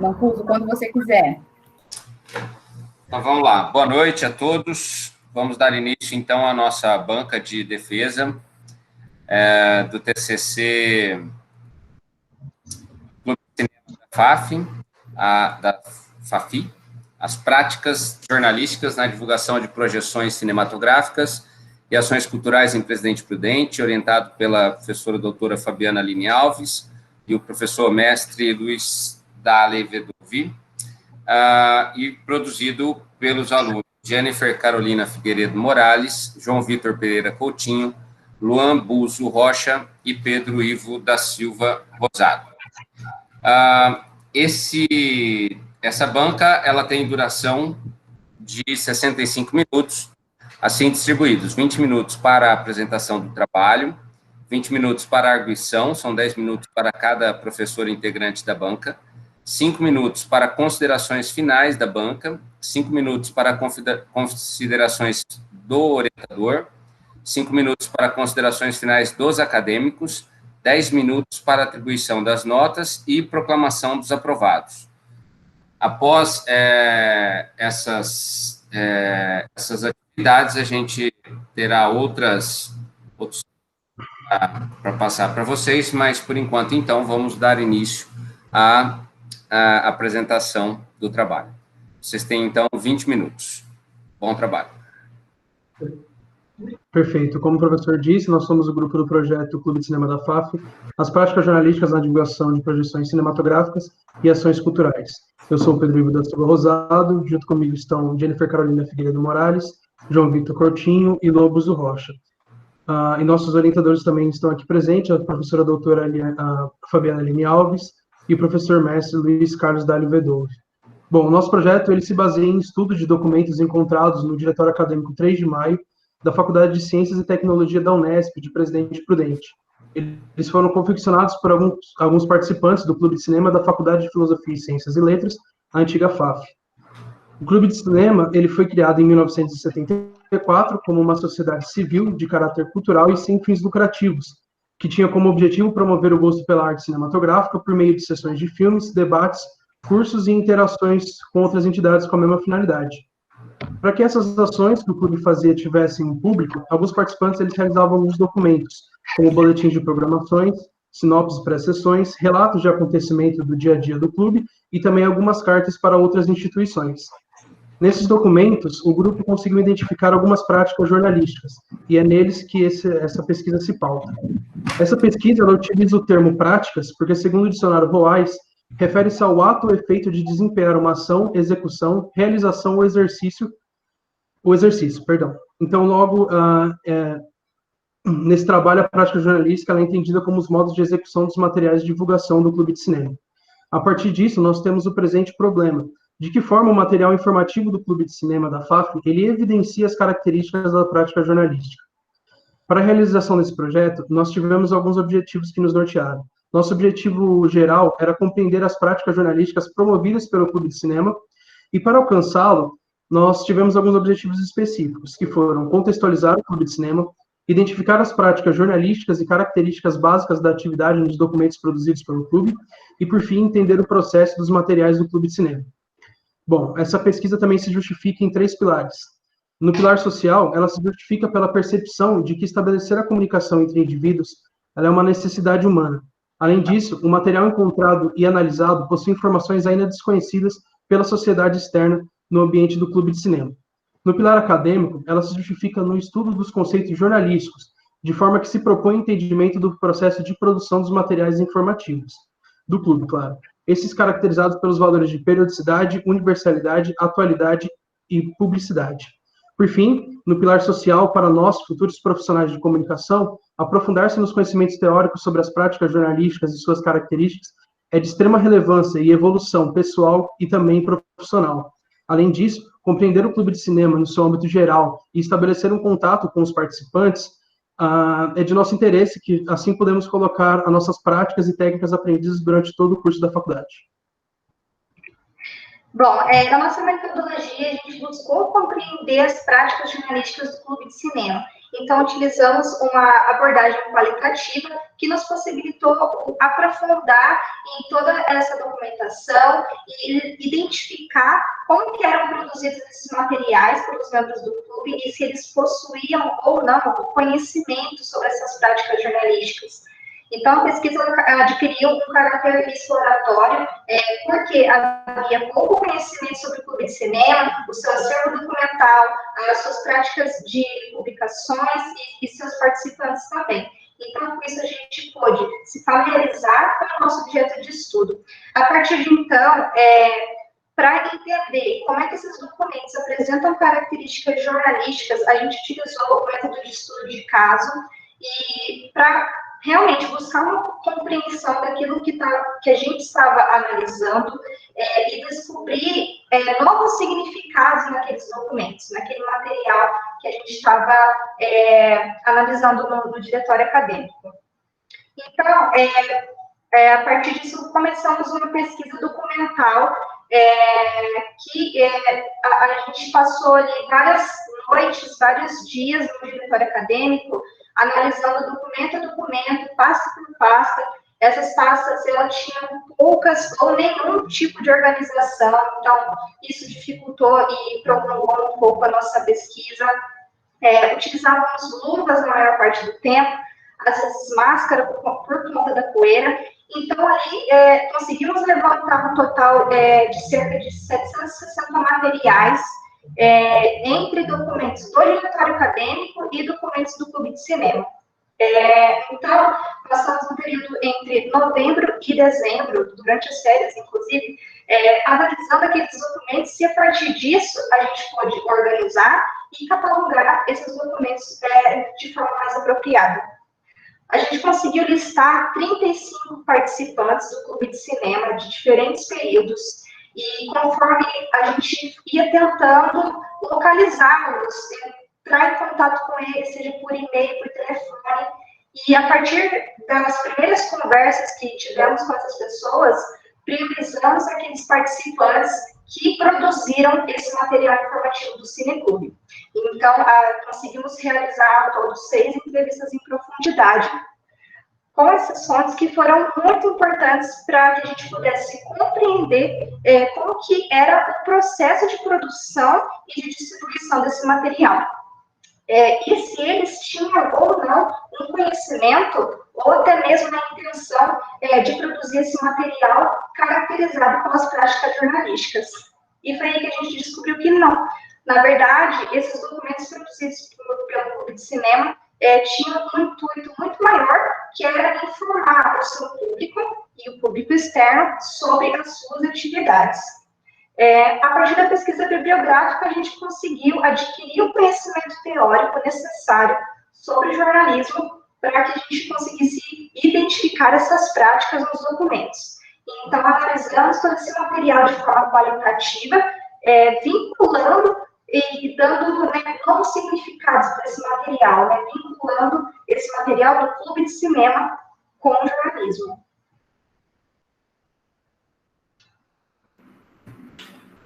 Mancuso, quando você quiser. Então, vamos lá. Boa noite a todos. Vamos dar início, então, à nossa banca de defesa do TCC Clube de Cinema da FAF, da FAFI, as práticas jornalísticas na divulgação de projeções cinematográficas e ações culturais em Presidente Prudente, orientado pela professora doutora Fabiana Aline Alves e o professor mestre Luiz Dale Vedovi, e produzido pelos alunos Jennifer Carolina Figueiredo Morales, João Vitor Pereira Coutinho, Luan Buzo Rocha e Pedro Ivo da Silva Rosado. Essa banca ela tem duração de 65 minutos, assim distribuídos: 20 minutos para a apresentação do trabalho, 20 minutos para a arguição, são 10 minutos para cada professor integrante da banca, 5 minutos para considerações finais da banca, 5 minutos para considerações do orientador, 5 minutos para considerações finais dos acadêmicos, 10 minutos para atribuição das notas e proclamação dos aprovados. Após essas atividades, a gente terá outros para passar para vocês, mas, por enquanto, então, vamos dar início à apresentação do trabalho. Vocês têm, então, 20 minutos. Bom trabalho. Perfeito. Como o professor disse, nós somos o grupo do projeto Clube de Cinema da FAF, as práticas jornalísticas na divulgação de projeções cinematográficas e ações culturais. Eu sou o Pedro Ivo da Silva Rosado, junto comigo estão Jennifer Carolina Figueiredo Morales, João Vitor Coutinho e Lobos do Rocha. E nossos orientadores também estão aqui presentes, a professora doutora Fabiana Aline Alves e o professor mestre Luiz Carlos Dale Vedove. Bom, o nosso projeto ele se baseia em estudo de documentos encontrados no Diretório Acadêmico 3 de Maio, da Faculdade de Ciências e Tecnologia da Unesp, de Presidente Prudente. Eles foram confeccionados por alguns participantes do Clube de Cinema da Faculdade de Filosofia e Ciências e Letras, a antiga FAF. O Clube de Cinema ele foi criado em 1974 como uma sociedade civil de caráter cultural e sem fins lucrativos, que tinha como objetivo promover o gosto pela arte cinematográfica por meio de sessões de filmes, debates, cursos e interações com outras entidades com a mesma finalidade. Para que essas ações que o clube fazia tivessem um público, alguns participantes eles realizavam alguns documentos, como boletins de programações, sinopses pré-sessões, relatos de acontecimento do dia a dia do clube e também algumas cartas para outras instituições. Nesses documentos, o grupo conseguiu identificar algumas práticas jornalísticas, e é neles que essa pesquisa se pauta. Essa pesquisa ela utiliza o termo práticas, porque, segundo o dicionário Roais, refere-se ao ato ou efeito de desempenhar uma ação, execução, realização ou exercício. Então, logo, nesse trabalho, a prática jornalística ela é entendida como os modos de execução dos materiais de divulgação do Clube de Cinema. A partir disso, nós temos o presente problema. De que forma o material informativo do Clube de Cinema da FAF, ele evidencia as características da prática jornalística. Para a realização desse projeto, nós tivemos alguns objetivos que nos nortearam. Nosso objetivo geral era compreender as práticas jornalísticas promovidas pelo Clube de Cinema, e para alcançá-lo, nós tivemos alguns objetivos específicos, que foram contextualizar o Clube de Cinema, identificar as práticas jornalísticas e características básicas da atividade nos documentos produzidos pelo Clube, e, por fim, entender o processo dos materiais do Clube de Cinema. Bom, essa pesquisa também se justifica em 3 pilares. No pilar social, ela se justifica pela percepção de que estabelecer a comunicação entre indivíduos ela é uma necessidade humana. Além disso, o material encontrado e analisado possui informações ainda desconhecidas pela sociedade externa no ambiente do Clube de Cinema. No pilar acadêmico, ela se justifica no estudo dos conceitos jornalísticos, de forma que se propõe o entendimento do processo de produção dos materiais informativos, do clube, claro. Esses caracterizados pelos valores de periodicidade, universalidade, atualidade e publicidade. Por fim, no pilar social, para nós, futuros profissionais de comunicação, aprofundar-se nos conhecimentos teóricos sobre as práticas jornalísticas e suas características é de extrema relevância e evolução pessoal e também profissional. Além disso, compreender o Clube de Cinema no seu âmbito geral e estabelecer um contato com os participantes é de nosso interesse, que assim podemos colocar as nossas práticas e técnicas aprendidas durante todo o curso da faculdade. Bom, na nossa metodologia, a gente buscou compreender as práticas jornalísticas do Clube de Cinema Então, utilizamos uma abordagem qualitativa que nos possibilitou aprofundar em toda essa documentação e identificar como que eram produzidos esses materiais pelos membros do clube e se eles possuíam ou não o conhecimento sobre essas práticas jornalísticas. Então, a pesquisa adquiriu um caráter exploratório, porque havia pouco conhecimento sobre o clube de cinema, o seu acervo documental, as suas práticas de publicações e seus participantes também. Então, com isso, a gente pôde se familiarizar com o nosso objeto de estudo. A partir de então, para entender como é que esses documentos apresentam características jornalísticas, a gente utilizou o método de estudo de caso e para realmente buscar uma compreensão daquilo que a gente estava analisando e descobrir novos significados naqueles documentos, naquele material que a gente estava analisando no diretório acadêmico. Então, a partir disso, começamos uma pesquisa documental que a gente passou ali várias noites, vários dias no diretório acadêmico, analisando documento a documento, pasta por pasta. Essas pastas, elas tinham poucas ou nenhum tipo de organização, então isso dificultou e prolongou um pouco a nossa pesquisa. Utilizávamos luvas na maior parte do tempo, às vezes máscara por conta da poeira. Então, ali, conseguimos levantar um total de cerca de 760 materiais, entre documentos do diretório acadêmico e documentos do Clube de Cinema. Então, passamos um período entre novembro e dezembro, durante as férias, inclusive, analisando aqueles documentos e, a partir disso, a gente pode organizar e catalogar esses documentos de forma mais apropriada. A gente conseguiu listar 35 participantes do Clube de Cinema de diferentes períodos, e conforme a gente ia tentando localizá-los, entrar em contato com eles, seja por e-mail, por telefone, e a partir das primeiras conversas que tivemos com essas pessoas, priorizamos aqueles participantes que produziram esse material informativo do Cineclube. Então, conseguimos realizar todos 6 entrevistas em profundidade, com essas fontes que foram muito importantes para que a gente pudesse compreender como que era o processo de produção e de distribuição desse material. E se eles tinham ou não um conhecimento, ou até mesmo a intenção de produzir esse material caracterizado com as práticas jornalísticas. E foi aí que a gente descobriu que não. Na verdade, esses documentos produzidos pelo Clube de Cinema tinham um intuito muito maior, que era informar o seu público e o público externo sobre as suas atividades. A partir da pesquisa bibliográfica, a gente conseguiu adquirir o conhecimento teórico necessário sobre jornalismo para que a gente conseguisse identificar essas práticas nos documentos. Então, analisamos todo esse material de forma qualitativa, vinculando e dando novos significados para esse material, vinculando esse material do Clube de Cinema com o jornalismo.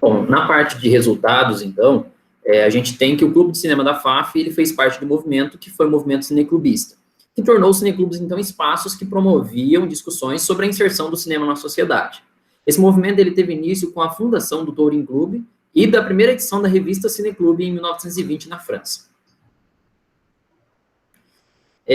Bom, na parte de resultados, então, a gente tem que o Clube de Cinema da FAF, ele fez parte do movimento que foi o movimento cineclubista, que tornou os cineclubes, então, espaços que promoviam discussões sobre a inserção do cinema na sociedade. Esse movimento, ele teve início com a fundação do Touring Clube e da primeira edição da revista Cineclube em 1920, na França.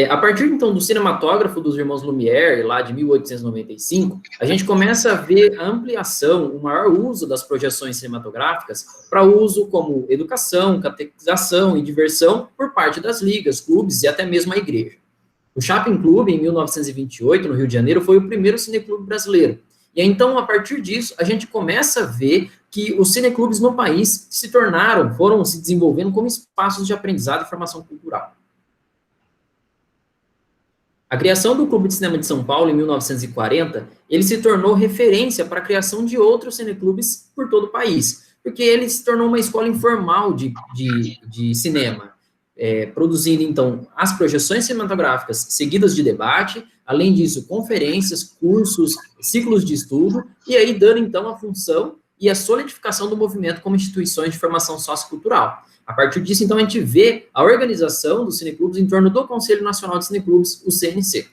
A partir, então, do cinematógrafo dos irmãos Lumière, lá de 1895, a gente começa a ver a ampliação, o maior uso das projeções cinematográficas para uso como educação, catequização e diversão por parte das ligas, clubes e até mesmo a igreja. O Chapin Clube, em 1928, no Rio de Janeiro, foi o primeiro cineclube brasileiro. E então, a partir disso, a gente começa a ver que os cineclubes no país foram se desenvolvendo como espaços de aprendizado e formação cultural. A criação do Clube de Cinema de São Paulo, em 1940, ele se tornou referência para a criação de outros cineclubes por todo o país, porque ele se tornou uma escola informal de cinema, produzindo, então, as projeções cinematográficas seguidas de debate, além disso, conferências, cursos, ciclos de estudo, e aí dando, então, a função e a solidificação do movimento como instituições de formação sociocultural. A partir disso, então, a gente vê a organização dos cineclubes em torno do Conselho Nacional de Cineclubes, o CNC.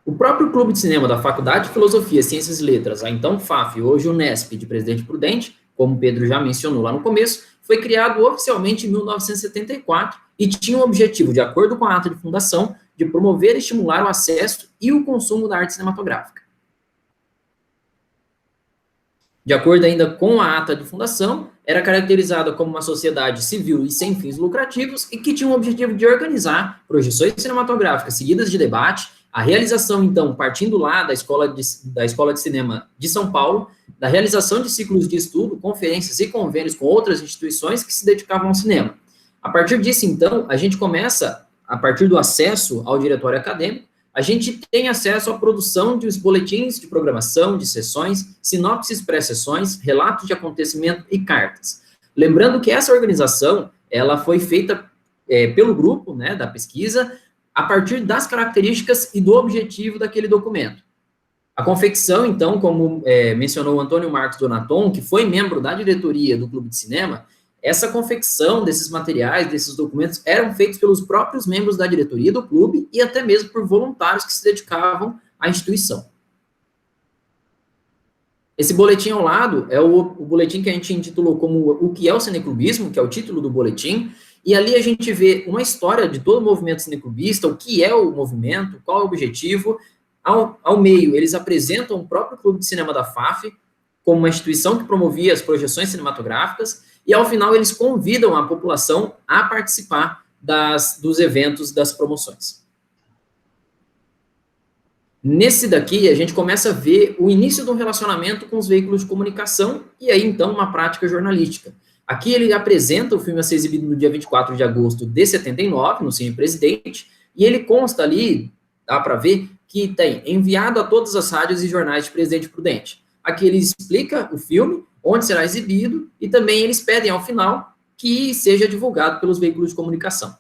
O próprio Clube de Cinema da Faculdade de Filosofia, Ciências e Letras, a então FAF, hoje Unesp, de Presidente Prudente, como o Pedro já mencionou lá no começo, foi criado oficialmente em 1974 e tinha o objetivo, de acordo com a ata de fundação, de promover e estimular o acesso e o consumo da arte cinematográfica. De acordo ainda com a ata de fundação, era caracterizada como uma sociedade civil e sem fins lucrativos e que tinha o objetivo de organizar projeções cinematográficas seguidas de debate, a realização, então, partindo lá da Escola de Cinema de São Paulo, da realização de ciclos de estudo, conferências e convênios com outras instituições que se dedicavam ao cinema. A partir disso, então, a gente começa, a partir do acesso ao diretório acadêmico, a gente tem acesso à produção de boletins de programação, de sessões, sinopses pré-sessões, relatos de acontecimento e cartas. Lembrando que essa organização, ela foi feita pelo grupo, né, da pesquisa, a partir das características e do objetivo daquele documento. A confecção, então, como mencionou o Antônio Marcos Donaton, que foi membro da diretoria do Clube de Cinema, essa confecção desses materiais, desses documentos, eram feitos pelos próprios membros da diretoria do clube e até mesmo por voluntários que se dedicavam à instituição. Esse boletim ao lado é o boletim que a gente intitulou como O que é o Cineclubismo, que é o título do boletim, e ali a gente vê uma história de todo o movimento cineclubista, o que é o movimento, qual é o objetivo. Ao meio, eles apresentam o próprio Clube de Cinema da FAF como uma instituição que promovia as projeções cinematográficas, e ao final eles convidam a população a participar dos eventos, das promoções. Nesse daqui, a gente começa a ver o início de um relacionamento com os veículos de comunicação, e aí, então, uma prática jornalística. Aqui ele apresenta o filme a ser exibido no dia 24 de agosto de 79, no Cine Presidente, e ele consta ali, dá para ver, que tem enviado a todas as rádios e jornais de Presidente Prudente. Aqui ele explica o filme, onde será exibido, e também eles pedem, ao final, que seja divulgado pelos veículos de comunicação.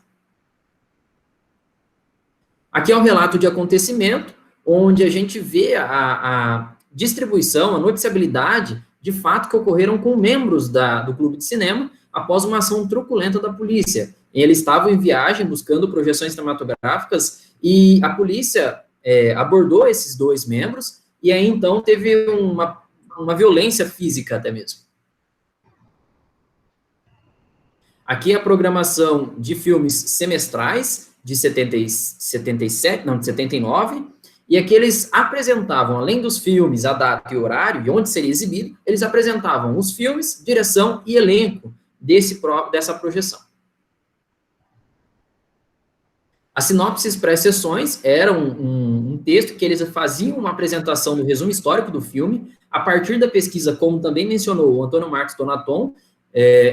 Aqui é um relato de acontecimento, onde a gente vê a distribuição, a noticiabilidade de fato que ocorreram com membros do Clube de Cinema após uma ação truculenta da polícia. Eles estavam em viagem buscando projeções cinematográficas e a polícia abordou esses dois membros e aí então teve uma violência física até mesmo. Aqui é a programação de filmes semestrais de 79, e aqui eles apresentavam, além dos filmes, a data e o horário, e onde seria exibido, eles apresentavam os filmes, direção e elenco dessa projeção. As sinopses pré-sessões eram um texto que eles faziam uma apresentação do resumo histórico do filme, a partir da pesquisa, como também mencionou o Antônio Marcos Donaton,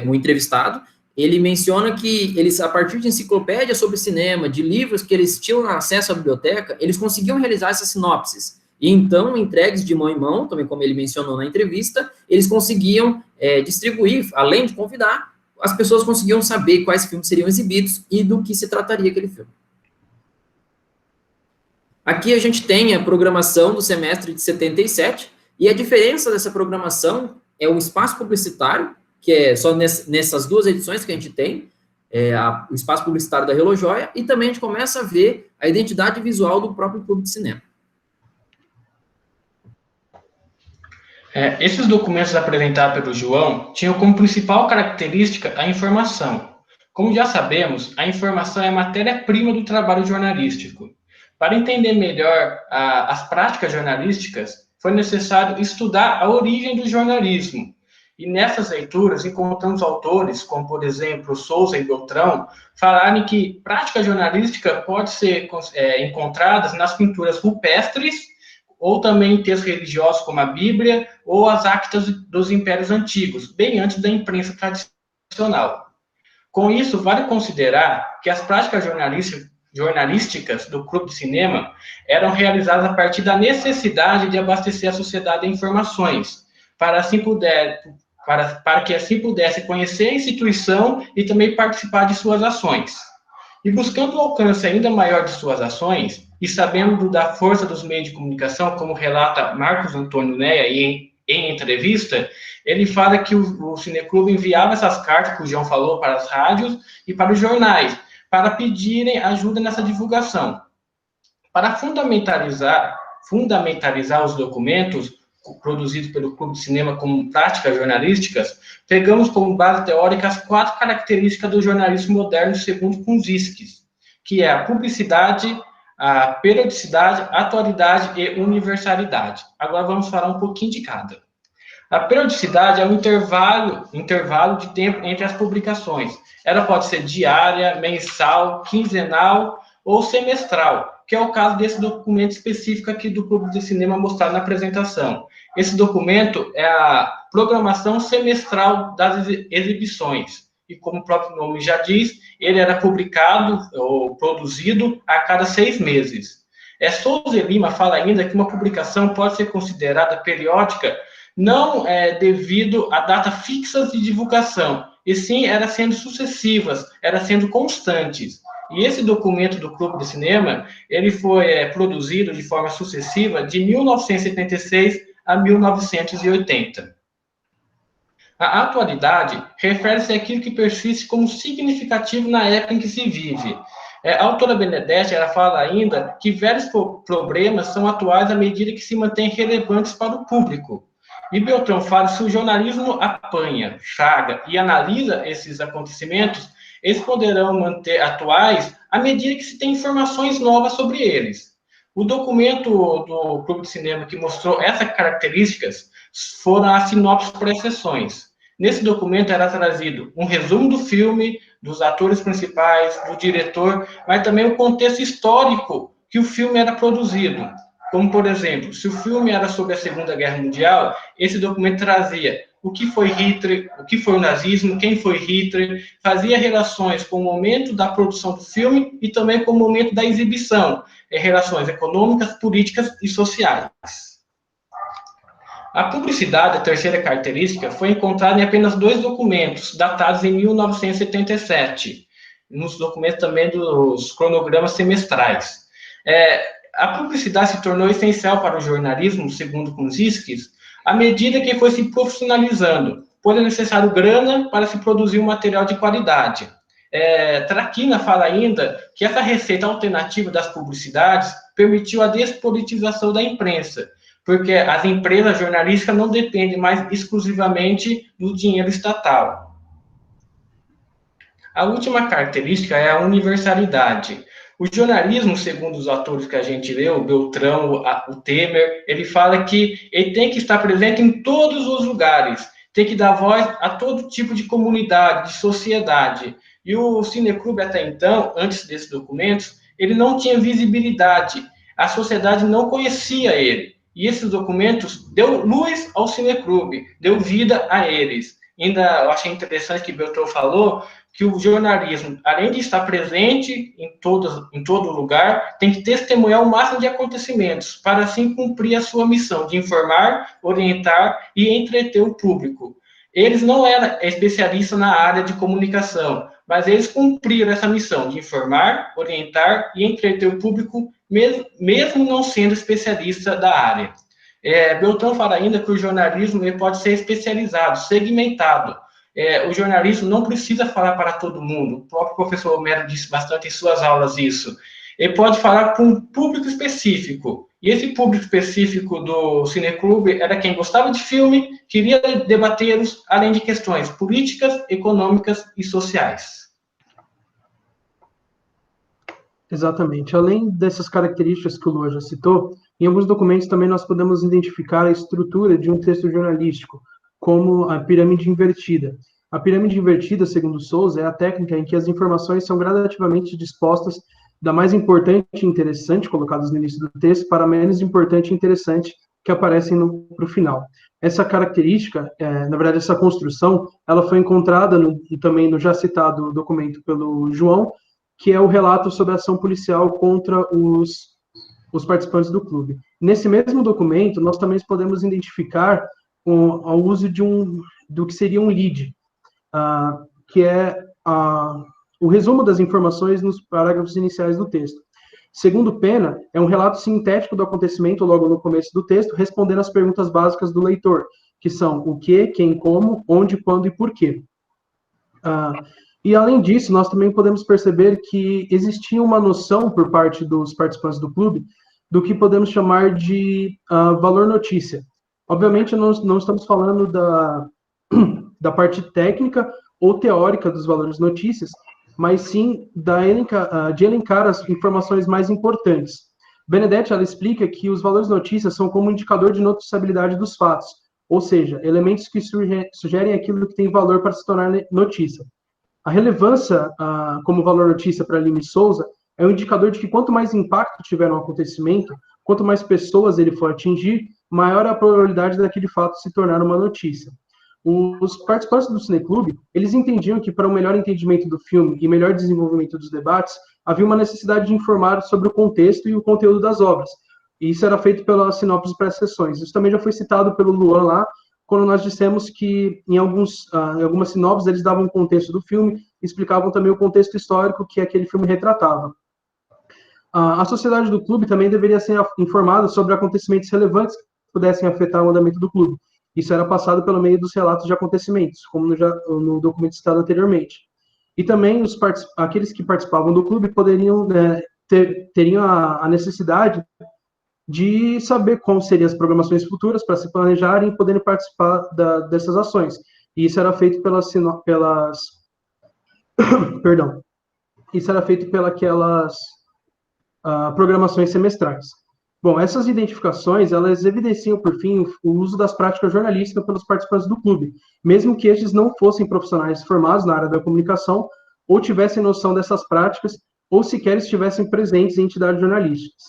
um entrevistado, ele menciona que eles, a partir de enciclopédias sobre cinema, de livros que eles tinham acesso à biblioteca, eles conseguiam realizar essas sinopses. E então, entregues de mão em mão, também como ele mencionou na entrevista, eles conseguiam distribuir, além de convidar, as pessoas conseguiam saber quais filmes seriam exibidos e do que se trataria aquele filme. Aqui a gente tem a programação do semestre de 77, e a diferença dessa programação é o espaço publicitário, que é só nessas duas edições que a gente tem, o espaço publicitário da Relojoia, e também a gente começa a ver a identidade visual do próprio Clube de Cinema. Esses documentos apresentados pelo João tinham como principal característica a informação. Como já sabemos, a informação é a matéria-prima do trabalho jornalístico. Para entender melhor as práticas jornalísticas, foi necessário estudar a origem do jornalismo. E nessas leituras encontramos autores, como por exemplo Souza e Beltrão, falarem que prática jornalística pode ser encontradas nas pinturas rupestres, ou também em textos religiosos como a Bíblia, ou as actas dos impérios antigos, bem antes da imprensa tradicional. Com isso, vale considerar que as práticas jornalísticas do Clube de Cinema eram realizadas a partir da necessidade de abastecer a sociedade de informações, para que assim pudesse conhecer a instituição e também participar de suas ações. E buscando o alcance ainda maior de suas ações, e sabendo da força dos meios de comunicação, como relata Marcos Antônio Neia em entrevista, ele fala que o Cineclube enviava essas cartas, que o João falou, para as rádios e para os jornais, para pedirem ajuda nessa divulgação. Para fundamentalizar os documentos produzidos pelo Clube de Cinema como práticas jornalísticas, pegamos como base teórica as 4 características do jornalismo moderno segundo Kunzisky, que é a publicidade, a periodicidade, atualidade e universalidade. Agora vamos falar um pouquinho de cada. A periodicidade é o intervalo de tempo entre as publicações. Ela pode ser diária, mensal, quinzenal ou semestral, que é o caso desse documento específico aqui do Clube de Cinema mostrado na apresentação. Esse documento é a programação semestral das exibições. E como o próprio nome já diz, ele era publicado ou produzido a cada 6 meses. Souza Lima fala ainda que uma publicação pode ser considerada periódica não devido a datas fixas de divulgação, e sim era sendo sucessivas, era sendo constantes. E esse documento do Clube de Cinema, ele foi produzido de forma sucessiva de 1976 a 1980. A atualidade refere-se àquilo que persiste como significativo na época em que se vive. A autora Benedetti, ela fala ainda que velhos problemas são atuais à medida que se mantêm relevantes para o público. E Beltrão fala, se o jornalismo apanha, chaga e analisa esses acontecimentos, eles poderão manter atuais à medida que se tem informações novas sobre eles. O documento do Clube de Cinema que mostrou essas características foram as sinopses por exceções. Nesse documento era trazido um resumo do filme, dos atores principais, do diretor, mas também o contexto histórico que o filme era produzido. Como, por exemplo, se o filme era sobre a Segunda Guerra Mundial, esse documento trazia o que foi Hitler, o que foi o nazismo, quem foi Hitler, fazia relações com o momento da produção do filme e também com o momento da exibição, relações econômicas, políticas e sociais. A publicidade, a terceira característica, foi encontrada em apenas 2 documentos, datados em 1977, nos documentos também dos cronogramas semestrais. A publicidade se tornou essencial para o jornalismo, segundo Kunzisky, à medida que foi se profissionalizando, pois é necessário grana para se produzir um material de qualidade. Traquina fala ainda que essa receita alternativa das publicidades permitiu a despolitização da imprensa, porque as empresas jornalísticas não dependem mais exclusivamente do dinheiro estatal. A última característica é a universalidade. O jornalismo, segundo os autores que a gente leu, o Beltrão, o Temer, ele fala que ele tem que estar presente em todos os lugares, tem que dar voz a todo tipo de comunidade, de sociedade. E o Cineclube, até então, antes desses documentos, ele não tinha visibilidade, a sociedade não conhecia ele. E esses documentos deu luz ao Cineclube, deu vida a eles. Ainda eu achei interessante que o Beltrão falou que o jornalismo, além de estar presente em todo lugar, tem que testemunhar o máximo de acontecimentos, para assim cumprir a sua missão de informar, orientar e entreter o público. Eles não eram especialistas na área de comunicação, mas eles cumpriram essa missão de informar, orientar e entreter o público, mesmo não sendo especialista da área. Beltrão fala ainda que o jornalismo ele pode ser especializado, segmentado. O jornalismo não precisa falar para todo mundo. O próprio professor Homero disse bastante em suas aulas isso. Ele pode falar com um público específico. E esse público específico do Cineclube era quem gostava de filme, queria debatê-los, além de questões políticas, econômicas e sociais. Exatamente. Além dessas características que o Lua já citou, em alguns documentos também nós podemos identificar a estrutura de um texto jornalístico, como a pirâmide invertida. A pirâmide invertida, segundo Souza, é a técnica em que as informações são gradativamente dispostas da mais importante e interessante, colocadas no início do texto, para a menos importante e interessante, que aparecem para o final. Essa característica, na verdade, essa construção, ela foi encontrada também no já citado documento pelo João, que é o relato sobre a ação policial contra os participantes do clube. Nesse mesmo documento, nós também podemos identificar o uso do que seria um lead, que é o resumo das informações nos parágrafos iniciais do texto. Segundo Pena, é um relato sintético do acontecimento logo no começo do texto, respondendo às perguntas básicas do leitor, que são o que, quem, como, onde, quando e por quê. E, além disso, nós também podemos perceber que existia uma noção por parte dos participantes do clube do que podemos chamar de valor notícia. Obviamente, não estamos falando da parte técnica ou teórica dos valores notícias, mas sim de elencar as informações mais importantes. Benedetti, ela explica que os valores notícias são como um indicador de noticiabilidade dos fatos, ou seja, elementos que sugerem aquilo que tem valor para se tornar notícia. A relevância como valor notícia para Lima e Souza é um indicador de que quanto mais impacto tiver no acontecimento, quanto mais pessoas ele for atingir, maior a probabilidade daquele fato se tornar uma notícia. Os participantes do Cineclube, eles entendiam que para um melhor entendimento do filme e melhor desenvolvimento dos debates, havia uma necessidade de informar sobre o contexto e o conteúdo das obras. E isso era feito pelas sinopses pré-sessões. Isso também já foi citado pelo Luan lá, quando nós dissemos que em algumas sinopses eles davam o contexto do filme, explicavam também o contexto histórico que aquele filme retratava. A sociedade do clube também deveria ser informada sobre acontecimentos relevantes que pudessem afetar o andamento do clube. Isso era passado pelo meio dos relatos de acontecimentos, como no documento citado anteriormente. E também aqueles que participavam do clube poderiam teriam a necessidade de saber como seriam as programações futuras para se planejarem e poderem participar dessas ações. E isso era feito perdão. Isso era feito pelas programações semestrais. Bom, essas identificações, elas evidenciam, por fim, o uso das práticas jornalísticas pelos participantes do clube, mesmo que estes não fossem profissionais formados na área da comunicação, ou tivessem noção dessas práticas, ou sequer estivessem presentes em entidades jornalísticas.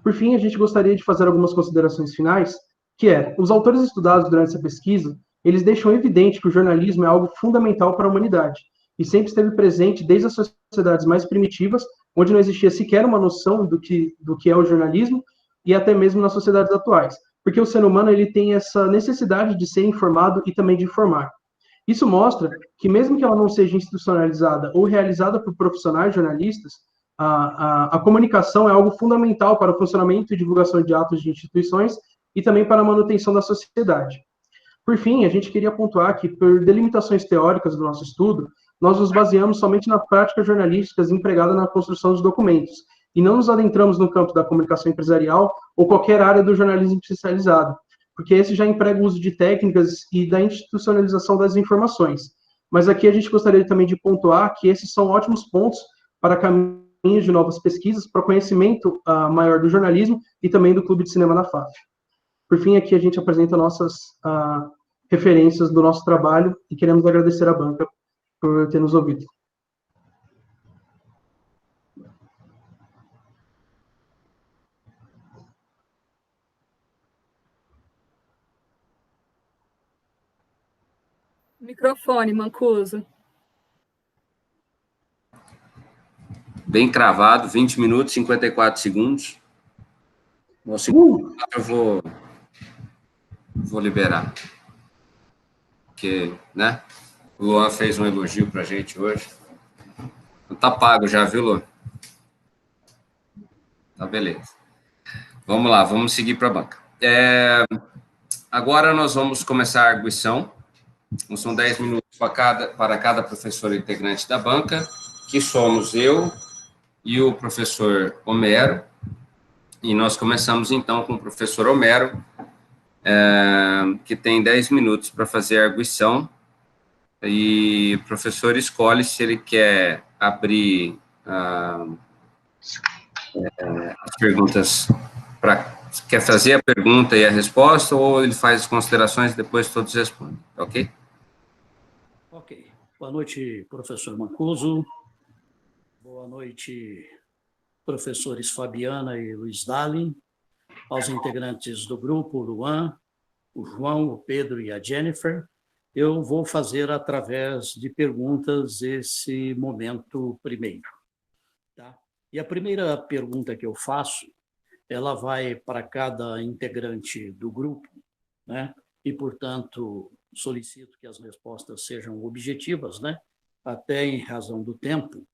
Por fim, a gente gostaria de fazer algumas considerações finais, que os autores estudados durante essa pesquisa, eles deixam evidente que o jornalismo é algo fundamental para a humanidade, e sempre esteve presente desde as sociedades mais primitivas, onde não existia sequer uma noção do que é o jornalismo, e até mesmo nas sociedades atuais, porque o ser humano ele tem essa necessidade de ser informado e também de informar. Isso mostra que, mesmo que ela não seja institucionalizada ou realizada por profissionais jornalistas, a comunicação é algo fundamental para o funcionamento e divulgação de atos de instituições e também para a manutenção da sociedade. Por fim, a gente queria pontuar que, por delimitações teóricas do nosso estudo, nós nos baseamos somente nas práticas jornalísticas empregadas na construção dos documentos, e não nos adentramos no campo da comunicação empresarial ou qualquer área do jornalismo especializado, porque esse já emprega o uso de técnicas e da institucionalização das informações. Mas aqui a gente gostaria também de pontuar que esses são ótimos pontos para caminhos de novas pesquisas, para conhecimento maior do jornalismo e também do Clube de Cinema da FAF. Por fim, aqui a gente apresenta nossas referências do nosso trabalho e queremos agradecer à banca por ter nos ouvido. Microfone, Mancuso. Bem cravado, 20 minutos, 54 segundos. Eu vou liberar. Porque, né? O Luan fez um elogio para a gente hoje. Tá pago já, viu, Luan? Tá, beleza. Vamos lá, vamos seguir para a banca. Agora nós vamos começar a arguição. São 10 minutos para cada professor integrante da banca, que somos eu e o professor Homero. E nós começamos, então, com o professor Homero, que tem 10 minutos para fazer a arguição. E o professor escolhe se ele quer abrir as perguntas quer fazer a pergunta e a resposta, ou ele faz as considerações e depois todos respondem, ok? Ok. Boa noite, professor Mancuso. Boa noite, professores Fabiana e Luiz Dali, aos integrantes do grupo, o Luan, o João, o Pedro e a Jennifer. Eu vou fazer, através de perguntas, esse momento primeiro. Tá? E a primeira pergunta que eu faço, ela vai para cada integrante do grupo, né? E, portanto, solicito que as respostas sejam objetivas, né? Até em razão do tempo.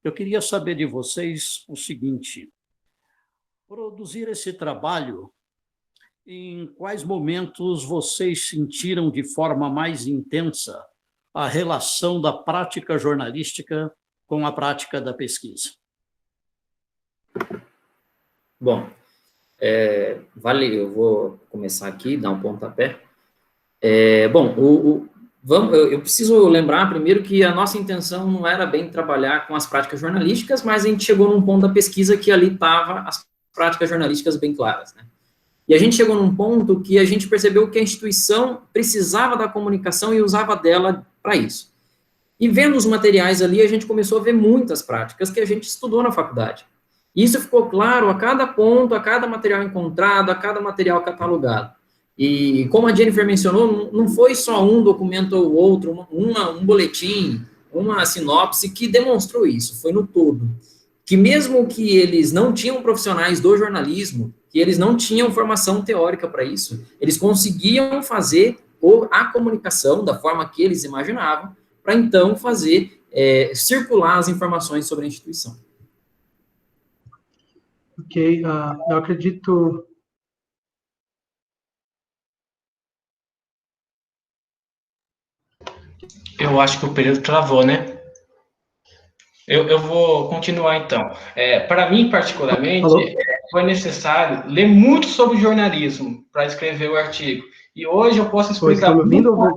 Eu queria saber de vocês o seguinte: produzir esse trabalho, em quais momentos vocês sentiram de forma mais intensa a relação da prática jornalística com a prática da pesquisa? Bom, eu vou começar aqui, dar um pontapé. Eu preciso lembrar primeiro que a nossa intenção não era bem trabalhar com as práticas jornalísticas, mas a gente chegou num ponto da pesquisa que ali estava as práticas jornalísticas bem claras, né? E a gente chegou num ponto que a gente percebeu que a instituição precisava da comunicação e usava dela para isso. E vendo os materiais ali, a gente começou a ver muitas práticas que a gente estudou na faculdade. E isso ficou claro a cada ponto, a cada material encontrado, a cada material catalogado. E como a Jennifer mencionou, não foi só um documento ou outro, um boletim, uma sinopse que demonstrou isso, foi no todo. Que mesmo que eles não tinham profissionais do jornalismo, que eles não tinham formação teórica para isso, eles conseguiam fazer a comunicação da forma que eles imaginavam, para então fazer circular as informações sobre a instituição. Ok, eu acredito... Eu acho que o período travou, né? Eu vou continuar, então. Para mim, particularmente, foi necessário ler muito sobre jornalismo para escrever o artigo. E hoje eu posso explicar muito mais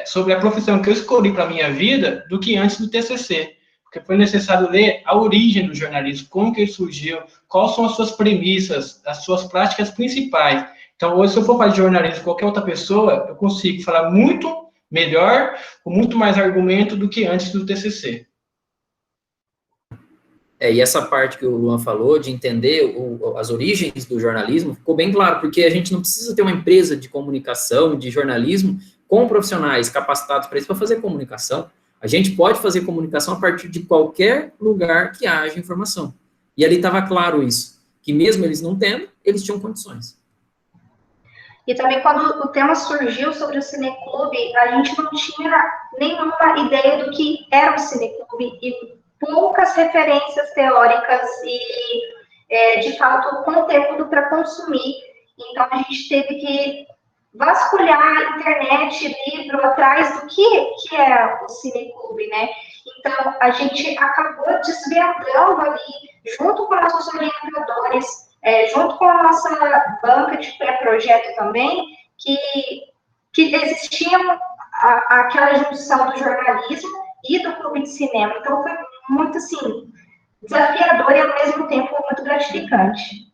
sobre a profissão que eu escolhi para a minha vida do que antes do TCC. Porque foi necessário ler a origem do jornalismo, como que ele surgiu, quais são as suas premissas, as suas práticas principais. Então, hoje, se eu for fazer jornalismo com qualquer outra pessoa, eu consigo falar muito melhor, com muito mais argumento do que antes do TCC. E essa parte que o Luan falou, de entender as origens do jornalismo, ficou bem claro, porque a gente não precisa ter uma empresa de comunicação, de jornalismo, com profissionais capacitados para isso, para fazer comunicação. A gente pode fazer comunicação a partir de qualquer lugar que haja informação. E ali estava claro isso, que mesmo eles não tendo, eles tinham condições. E também, quando o tema surgiu sobre o Cineclube, a gente não tinha nenhuma ideia do que era o Cineclube e poucas referências teóricas e, de fato, conteúdo para consumir. Então, a gente teve que vasculhar a internet, livro, atrás do que é o Cineclube, né? Então, a gente acabou desvendando ali, junto com nossos orientadores, junto com a nossa banca de pré-projeto também, que existia aquela junção do jornalismo e do clube de cinema. Então, foi muito, assim, desafiador e, ao mesmo tempo, muito gratificante.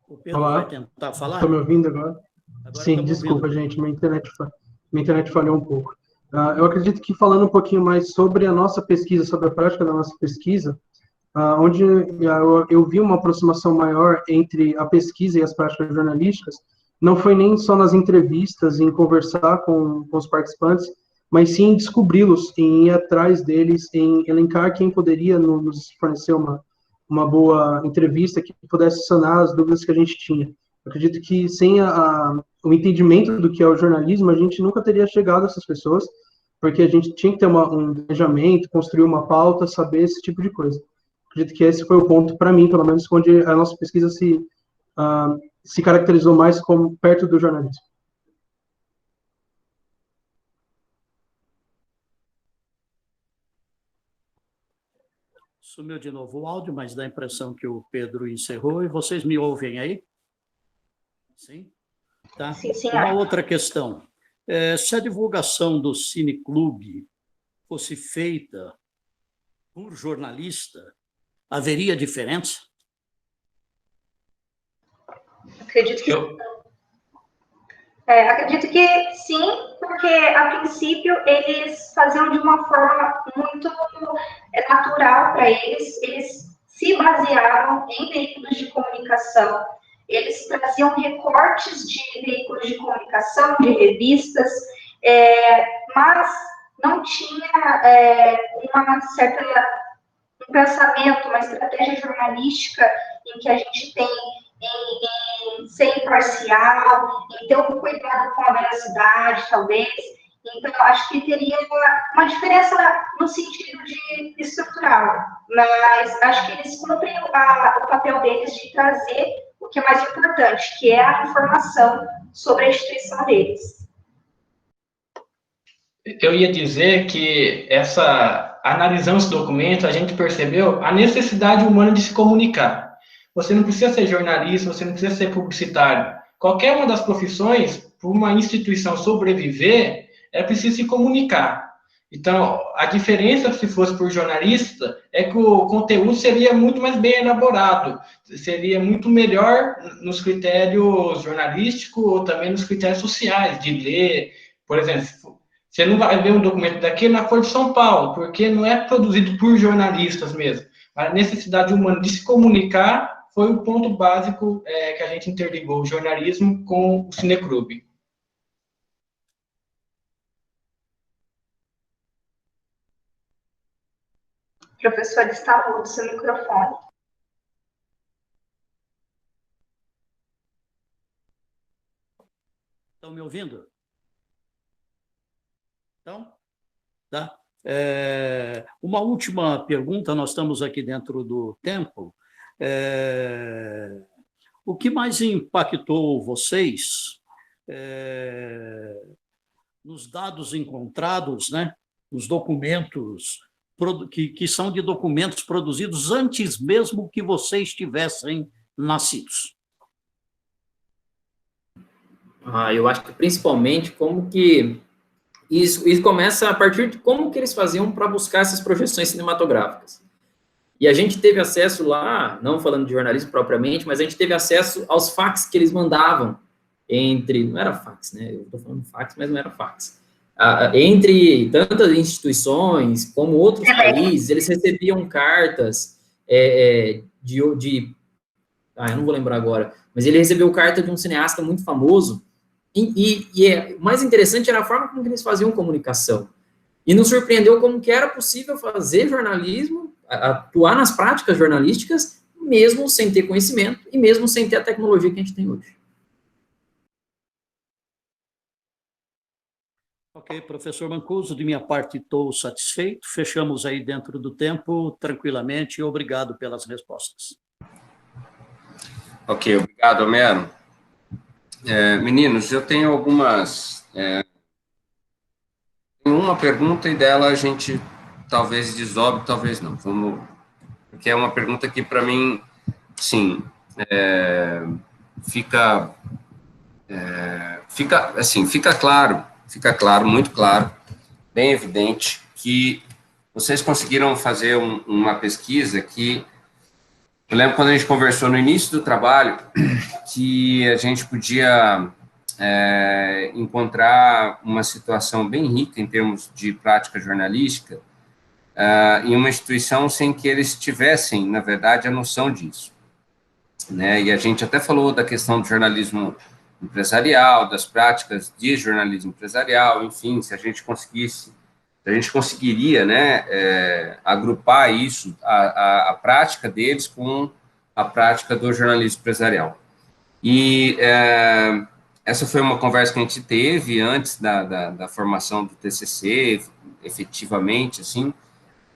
O Pedro vai tentar falar? Estão me ouvindo agora? Sim, desculpa, gente, minha internet falhou um pouco. Eu acredito que falando um pouquinho mais sobre a nossa pesquisa, sobre a prática da nossa pesquisa, onde eu vi uma aproximação maior entre a pesquisa e as práticas jornalísticas, não foi nem só nas entrevistas, em conversar com os participantes, mas sim em descobri-los, em ir atrás deles, em elencar quem poderia nos fornecer uma boa entrevista que pudesse sanar as dúvidas que a gente tinha. Eu acredito que sem o entendimento do que é o jornalismo, a gente nunca teria chegado a essas pessoas, porque a gente tinha que ter um planejamento, construir uma pauta, saber esse tipo de coisa. Eu acredito que esse foi o ponto, para mim, pelo menos, onde a nossa pesquisa se caracterizou mais como perto do jornalismo. Sumiu de novo o áudio, mas dá a impressão que o Pedro encerrou. E vocês me ouvem aí? Sim? Tá. Sim, Uma outra questão. Se a divulgação do Cineclube fosse feita por jornalista, haveria diferença? Acredito que acredito que sim, porque a princípio eles faziam de uma forma muito natural para eles se baseavam em veículos de comunicação, eles traziam recortes de veículos de comunicação, de revistas, mas não tinha um pensamento, uma estratégia jornalística em que a gente tem em ser imparcial, em ter um cuidado com a veracidade, talvez. Então, eu acho que teria uma diferença no sentido natural, mas acho que eles cumprem o papel deles de trazer o que é mais importante, que é a informação sobre a instituição deles. Eu ia dizer que analisando esse documento, a gente percebeu a necessidade humana de se comunicar. Você não precisa ser jornalista, você não precisa ser publicitário. Qualquer uma das profissões, para uma instituição sobreviver, é preciso se comunicar. Então, a diferença, se fosse por jornalista, é que o conteúdo seria muito mais bem elaborado, seria muito melhor nos critérios jornalísticos ou também nos critérios sociais, de ler, por exemplo. Você não vai ver um documento daquele na Folha de São Paulo, porque não é produzido por jornalistas mesmo. A necessidade humana de se comunicar foi o ponto básico que a gente interligou o jornalismo com o Cineclube. Professor, está mudo seu microfone. Estão me ouvindo? Então, tá. Uma última pergunta, nós estamos aqui dentro do tempo. O que mais impactou vocês nos dados encontrados, né, nos documentos que são de documentos produzidos antes mesmo que vocês tivessem nascidos? Eu acho que principalmente como que isso começa a partir de como que eles faziam para buscar essas projeções cinematográficas. E a gente teve acesso lá, não falando de jornalismo propriamente, mas a gente teve acesso aos fax que eles mandavam não era fax, né? Eu estou falando fax, mas não era fax. Entre tantas instituições, como outros países, eles recebiam cartas eu não vou lembrar agora, mas ele recebeu carta de um cineasta muito famoso, e o mais interessante era a forma como eles faziam comunicação. E nos surpreendeu como que era possível fazer jornalismo, atuar nas práticas jornalísticas, mesmo sem ter conhecimento e mesmo sem ter a tecnologia que a gente tem hoje. Ok, professor Mancuso, de minha parte estou satisfeito. Fechamos aí dentro do tempo, tranquilamente, e obrigado pelas respostas. Ok, obrigado, Homero. Meninos, eu tenho uma pergunta e dela a gente talvez desdobre, talvez não. Porque é uma pergunta que, para mim, sim, fica claro, muito claro, bem evidente, que vocês conseguiram fazer uma pesquisa que, eu lembro quando a gente conversou no início do trabalho, que a gente podia encontrar uma situação bem rica em termos de prática jornalística em uma instituição sem que eles tivessem, na verdade, a noção disso, né? E a gente até falou da questão do jornalismo empresarial, das práticas de jornalismo empresarial, enfim, se a gente conseguiria, né, agrupar isso, a prática deles com a prática do jornalismo empresarial. E essa foi uma conversa que a gente teve antes da formação do TCC, efetivamente, assim,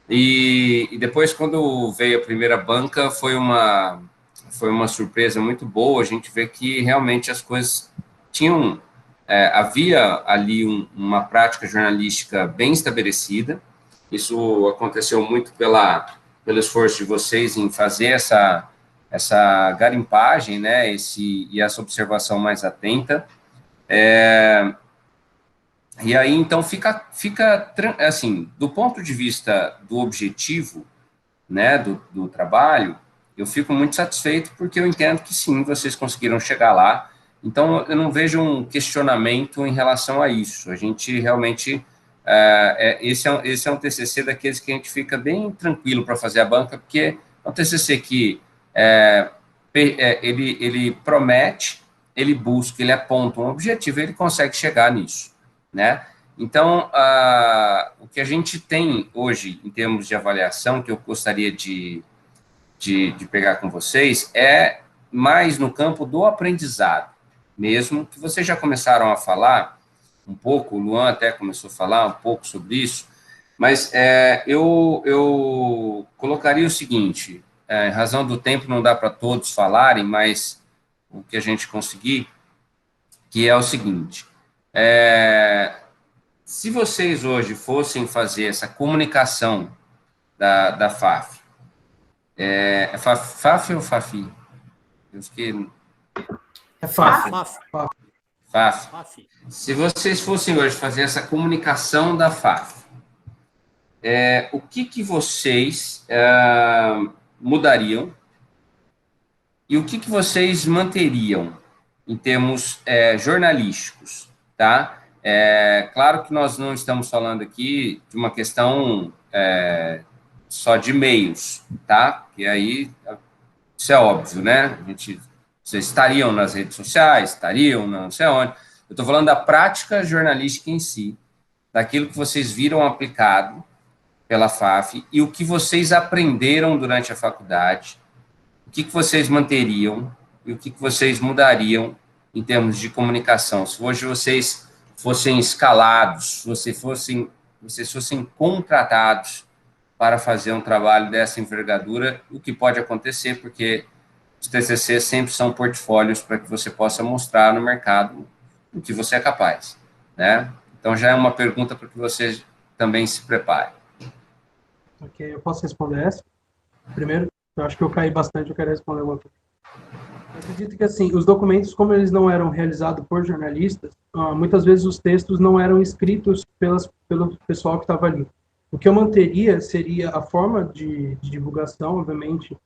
e depois, quando veio a primeira banca, foi uma surpresa muito boa, a gente vê que realmente as coisas tinham, havia ali uma prática jornalística bem estabelecida. Isso aconteceu muito pelo esforço de vocês em fazer essa garimpagem, né, e essa observação mais atenta. E aí, então, fica assim, do ponto de vista do objetivo, né, do trabalho, eu fico muito satisfeito porque eu entendo que sim, vocês conseguiram chegar lá. Então, eu não vejo um questionamento em relação a isso. A gente realmente, esse é um TCC daqueles que a gente fica bem tranquilo para fazer a banca, porque é um TCC que ele promete, ele busca, ele aponta um objetivo, ele consegue chegar nisso, né? Então, o que a gente tem hoje, em termos de avaliação, que eu gostaria de pegar com vocês, é mais no campo do aprendizado, mesmo, que vocês já começaram a falar um pouco, o Luan até começou a falar um pouco sobre isso, Mas eu colocaria o seguinte, em razão do tempo não dá para todos falarem, mas o que a gente conseguir, que é o seguinte, se vocês hoje fossem fazer essa comunicação da FAF, FAF ou FAFI? Eu fiquei... É fácil. FAF. Se vocês fossem hoje fazer essa comunicação da FAF, o que vocês mudariam e o que vocês manteriam em termos jornalísticos, tá? Claro que nós não estamos falando aqui de uma questão só de meios, tá? E aí, isso é óbvio, né? Vocês estariam nas redes sociais, estariam não sei onde. Eu estou falando da prática jornalística em si, daquilo que vocês viram aplicado pela FAF e o que vocês aprenderam durante a faculdade, o que vocês manteriam e o que vocês mudariam em termos de comunicação. Se hoje vocês fossem escalados, se vocês fossem contratados para fazer um trabalho dessa envergadura, o que pode acontecer, porque os TCC sempre são portfólios para que você possa mostrar no mercado o que você é capaz, né? Então, já é uma pergunta para que você também se prepare. Ok, eu posso responder essa? Primeiro, eu acho que eu caí bastante, eu quero responder alguma coisa. Eu acredito que, assim, os documentos, como eles não eram realizados por jornalistas, muitas vezes os textos não eram escritos pelo pessoal que estava ali. O que eu manteria seria a forma de divulgação, obviamente,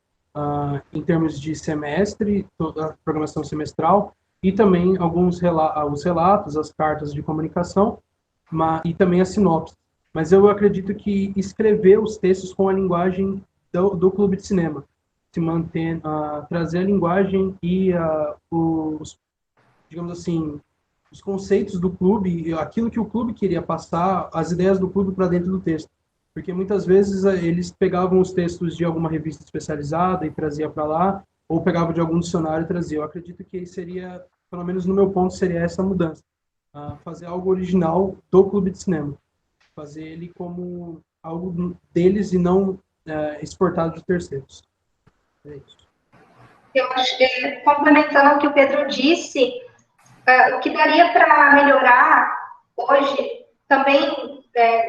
em termos de semestre, toda a programação semestral, e também os relatos, as cartas de comunicação, e também a sinopse. Mas eu acredito que escrever os textos com a linguagem do clube de cinema, se manter, trazer a linguagem e digamos assim, os conceitos do clube, aquilo que o clube queria passar, as ideias do clube para dentro do texto. Porque muitas vezes eles pegavam os textos de alguma revista especializada e trazia para lá, ou pegavam de algum dicionário e trazia. Eu acredito que seria, pelo menos no meu ponto, seria essa mudança. Fazer algo original do clube de cinema. Fazer ele como algo deles e não exportado de terceiros. É isso. Eu acho que, complementando o que o Pedro disse, o que daria para melhorar hoje, também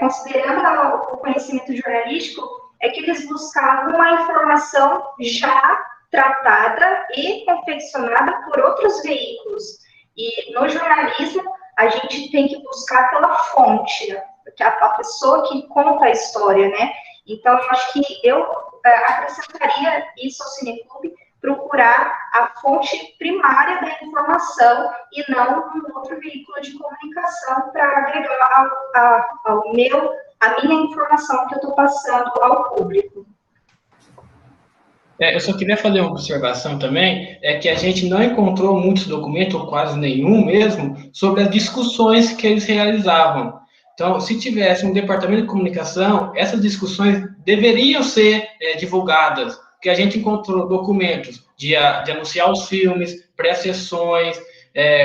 considerando o conhecimento jornalístico, é que eles buscavam a informação já tratada e confeccionada por outros veículos. E no jornalismo, a gente tem que buscar pela fonte, que a pessoa que conta a história, né? Então, eu acho que eu acrescentaria isso ao Cineclube, procurar a fonte primária da informação e não um outro veículo de comunicação para agregar a minha informação que eu estou passando ao público. Eu só queria fazer uma observação também, é que a gente não encontrou muitos documentos, ou quase nenhum mesmo, sobre as discussões que eles realizavam. Então, se tivesse um departamento de comunicação, essas discussões deveriam ser divulgadas, porque a gente encontrou documentos de anunciar os filmes, pré-sessões,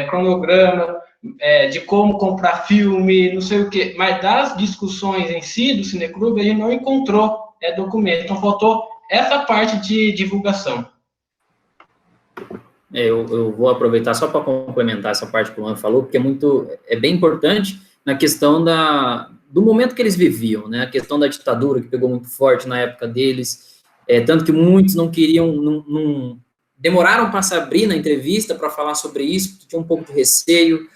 cronograma, de como comprar filme, não sei o quê, mas das discussões em si do Cineclube, a gente não encontrou documento, então faltou essa parte de divulgação. Eu vou aproveitar só para complementar essa parte que o Luan falou, porque é bem importante na questão do momento que eles viviam, né? A questão da ditadura, que pegou muito forte na época deles, tanto que muitos não queriam, demoraram para se abrir na entrevista para falar sobre isso, porque tinha um pouco de receio.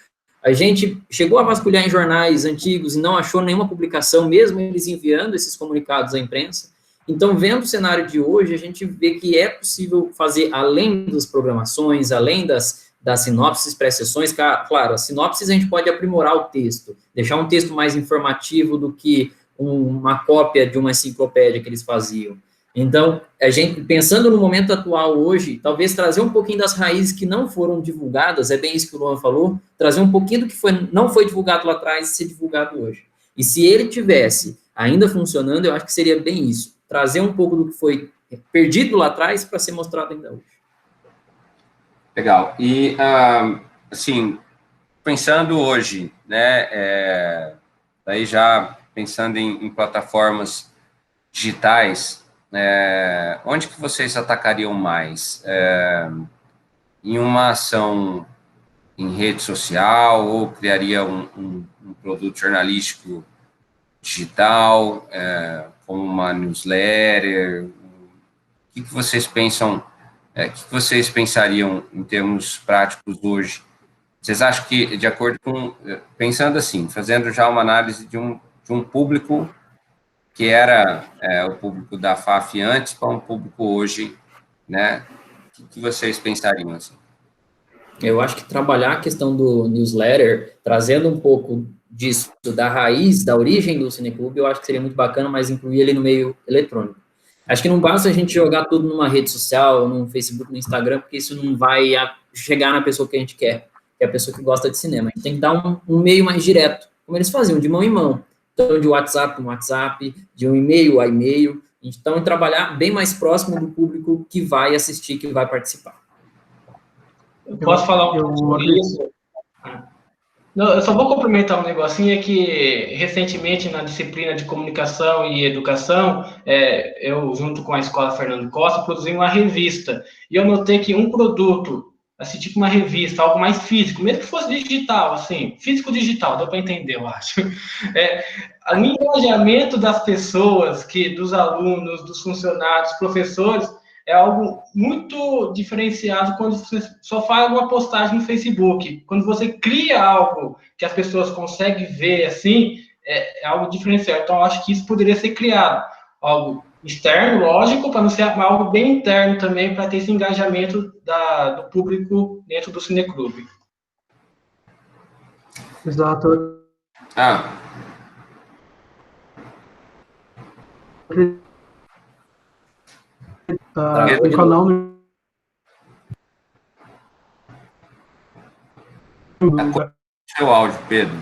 A gente chegou a vasculhar em jornais antigos e não achou nenhuma publicação, mesmo eles enviando esses comunicados à imprensa. Então, vendo o cenário de hoje, a gente vê que é possível fazer, além das programações, além das sinopses, pré-sessões, claro, as sinopses a gente pode aprimorar o texto, deixar um texto mais informativo do que uma cópia de uma enciclopédia que eles faziam. Então, a gente, pensando no momento atual hoje, talvez trazer um pouquinho das raízes que não foram divulgadas, é bem isso que o Luan falou, trazer um pouquinho do que não foi divulgado lá atrás e ser divulgado hoje. E se ele tivesse ainda funcionando, eu acho que seria bem isso, trazer um pouco do que foi perdido lá atrás para ser mostrado ainda hoje. Legal. E, assim, pensando hoje, né, daí já pensando em plataformas digitais, onde que vocês atacariam mais? Em uma ação em rede social ou criaria um produto jornalístico digital, como uma newsletter? O que vocês pensam, o que vocês pensariam em termos práticos hoje? Vocês acham que, de acordo com, pensando assim, fazendo já uma análise de um público que era o público da FAF antes para um público hoje, né? O que vocês pensariam assim? Eu acho que trabalhar a questão do newsletter, trazendo um pouco disso, da raiz, da origem do Cineclube, eu acho que seria muito bacana, mas incluir ele no meio eletrônico. Acho que não basta a gente jogar tudo numa rede social, no Facebook, no Instagram, porque isso não vai chegar na pessoa que a gente quer, que é a pessoa que gosta de cinema. A gente tem que dar um meio mais direto, como eles faziam, de mão em mão. Então, de WhatsApp para WhatsApp, de um e-mail a e-mail. Então, trabalhar bem mais próximo do público que vai assistir, que vai participar. Eu posso falar um pouco sobre isso? Não, eu só vou complementar um negocinho, que recentemente na disciplina de comunicação e educação, eu junto com a Escola Fernando Costa produzi uma revista, e eu notei que um produto, assim, tipo uma revista, algo mais físico, mesmo que fosse digital, assim, físico-digital, deu para entender, eu acho. O engajamento das pessoas, dos alunos, dos funcionários, dos professores, é algo muito diferenciado quando você só faz uma postagem no Facebook. Quando você cria algo que as pessoas conseguem ver, assim, é algo diferenciado. Então, eu acho que isso poderia ser criado. Algo externo, lógico, para não ser algo bem interno também, para ter esse engajamento do público dentro do Cineclube. Exato. O canal no seu áudio, Pedro.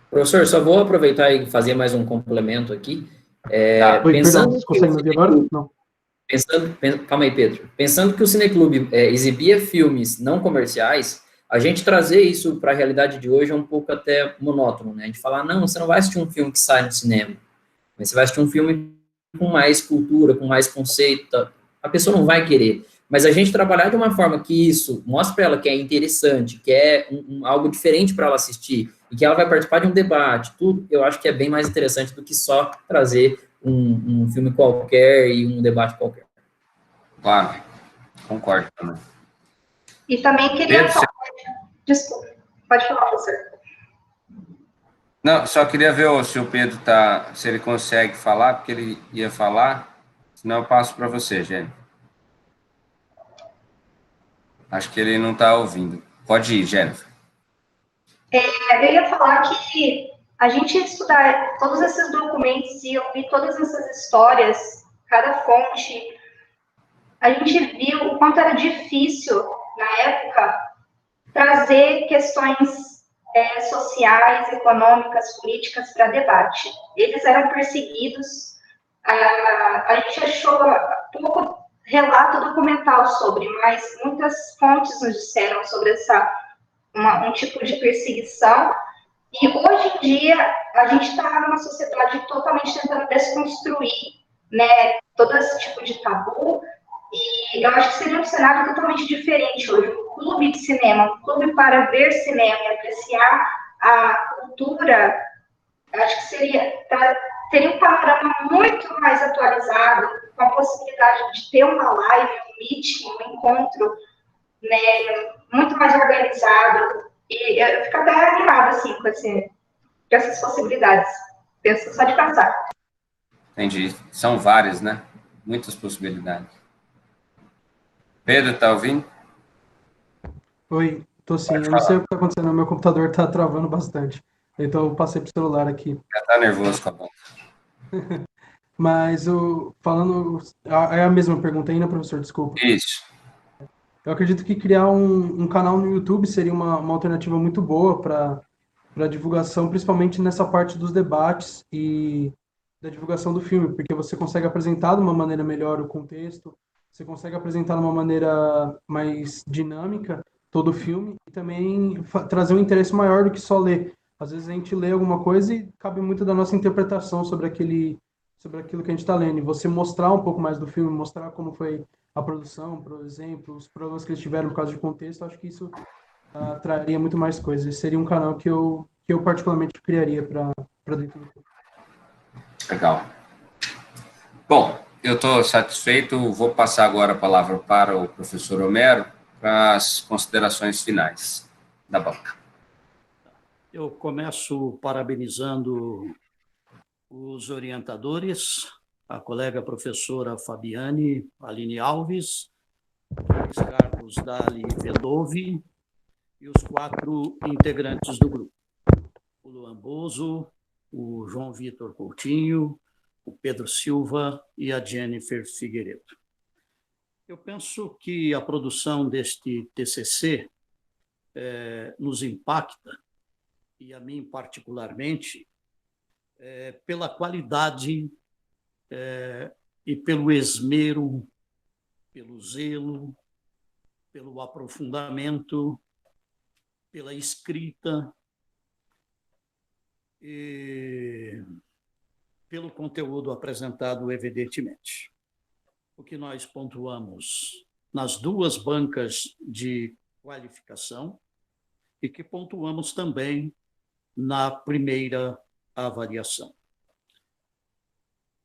Professor, só vou aproveitar e fazer mais um complemento aqui. Pensando que consegue me ouvir agora? Não. Calma aí, Pedro. Pensando que o Cineclube exibia filmes não comerciais, a gente trazer isso para a realidade de hoje é um pouco até monótono, né? A gente falar, não, você não vai assistir um filme que sai no cinema, mas você vai assistir um filme com mais cultura, com mais conceito, a pessoa não vai querer. Mas a gente trabalhar de uma forma que isso mostra para ela que é interessante, que é algo diferente para ela assistir, e que ela vai participar de um debate, tudo, eu acho que é bem mais interessante do que só trazer um filme qualquer e um debate qualquer. Claro, concordo também. E também queria falar... Desculpa, pode falar, professor. Não, só queria ver se o Pedro se ele consegue falar, porque ele ia falar, senão eu passo para você, Jennifer. Acho que ele não está ouvindo. Pode ir, Jennifer. Eu ia falar que a gente ia estudar todos esses documentos e ouvir todas essas histórias, cada fonte. A gente viu o quanto era difícil, na época, trazer questões sociais, econômicas, políticas para debate. Eles eram perseguidos. A gente achou pouco relato documental sobre, mas muitas fontes nos disseram sobre um tipo de perseguição. E hoje em dia, a gente está numa sociedade totalmente tentando desconstruir, né, todo esse tipo de tabu. E eu acho que seria um cenário totalmente diferente hoje. Um clube de cinema, um clube para ver cinema e apreciar a cultura, acho que teria um panorama muito mais atualizado, com a possibilidade de ter uma live, um meeting, um encontro, né, muito mais organizado. E eu fico até animada, assim, com essas possibilidades. Penso só de pensar. Entendi. São várias, né? Muitas possibilidades. Pedro, está ouvindo? Oi, tô sim. Eu não sei o que está acontecendo, meu computador está travando bastante. Então eu passei pro celular aqui. Já está nervoso com a boca. Mas falando... É a mesma pergunta ainda, professor? Desculpa. Isso. Eu acredito que criar um canal no YouTube seria uma alternativa muito boa para divulgação, principalmente nessa parte dos debates e da divulgação do filme, porque você consegue apresentar de uma maneira melhor o contexto, você consegue apresentar de uma maneira mais dinâmica todo o filme e também trazer um interesse maior do que só ler. às vezes a gente lê alguma coisa e cabe muito da nossa interpretação sobre aquilo que a gente está lendo. E você mostrar um pouco mais do filme, mostrar como foi a produção, por exemplo, os problemas que eles tiveram por causa de contexto, acho que isso traria muito mais coisas. Esse seria um canal que eu particularmente criaria para dentro do filme. Legal. Bom, eu estou satisfeito. Vou passar agora a palavra para o professor Homero para as considerações finais da banca. Eu começo parabenizando os orientadores, a colega professora Fabiane Aline Alves, Luiz Carlos Dali Vedove e os 4 integrantes do grupo: o Luan Bozo, o João Vitor Coutinho, o Pedro Silva e a Jennifer Figueiredo. Eu penso que a produção deste TCC nos impacta, e a mim particularmente, pela qualidade e pelo esmero, pelo zelo, pelo aprofundamento, pela escrita e pelo conteúdo apresentado, evidentemente. O que nós pontuamos nas 2 bancas de qualificação e que pontuamos também na primeira avaliação.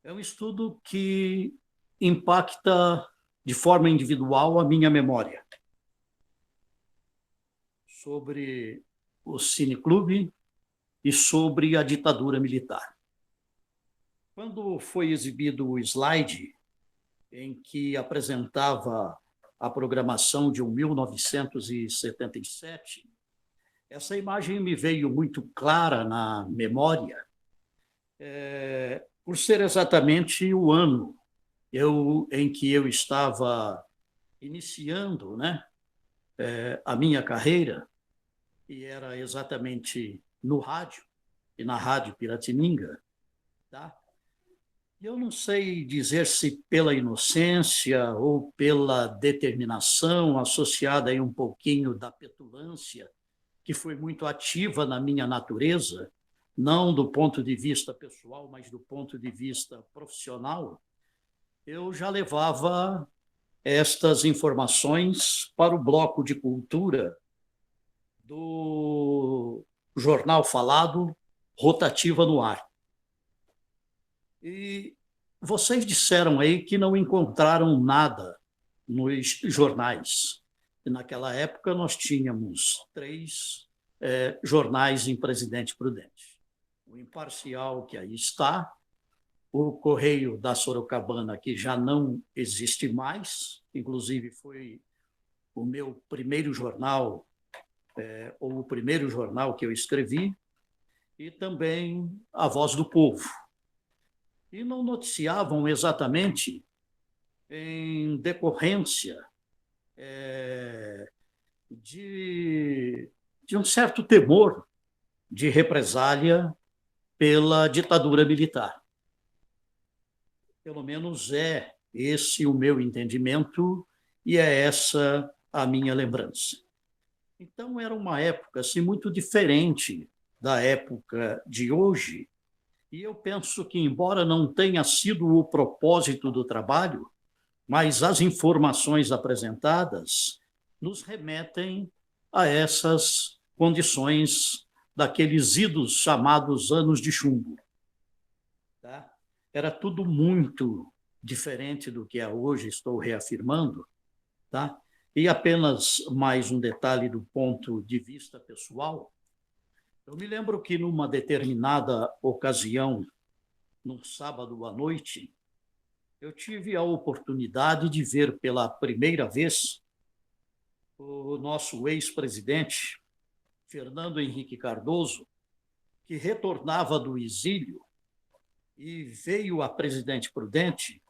É um estudo que impacta de forma individual a minha memória sobre o Cineclube e sobre a ditadura militar. Quando foi exibido o slide em que apresentava a programação de 1977, essa imagem me veio muito clara na memória, por ser exatamente o ano em que eu estava iniciando, né, a minha carreira, e era exatamente no rádio, e na Rádio Piratininga, tá? E eu não sei dizer se pela inocência ou pela determinação, associada aí um pouquinho da petulância, que foi muito ativa na minha natureza, não do ponto de vista pessoal, mas do ponto de vista profissional, eu já levava estas informações para o bloco de cultura do Jornal Falado, Rotativa no Ar. E vocês disseram aí que não encontraram nada nos jornais. E naquela época nós tínhamos 3 jornais em Presidente Prudente. O Imparcial, que aí está, o Correio da Sorocabana, que já não existe mais, inclusive foi o meu primeiro jornal, ou o primeiro jornal que eu escrevi, e também a Voz do Povo. E não noticiavam exatamente em decorrência de um certo temor de represália pela ditadura militar. Pelo menos é esse o meu entendimento e é essa a minha lembrança. Então, era uma época assim, muito diferente da época de hoje, e eu penso que, embora não tenha sido o propósito do trabalho, mas as informações apresentadas nos remetem a essas condições daqueles idos chamados anos de chumbo. Tá? Era tudo muito diferente do que é hoje, estou reafirmando. Tá? E apenas mais um detalhe do ponto de vista pessoal. Eu me lembro que, numa determinada ocasião, num sábado à noite, eu tive a oportunidade de ver pela primeira vez o nosso ex-presidente, Fernando Henrique Cardoso, que retornava do exílio e veio a Presidente Prudente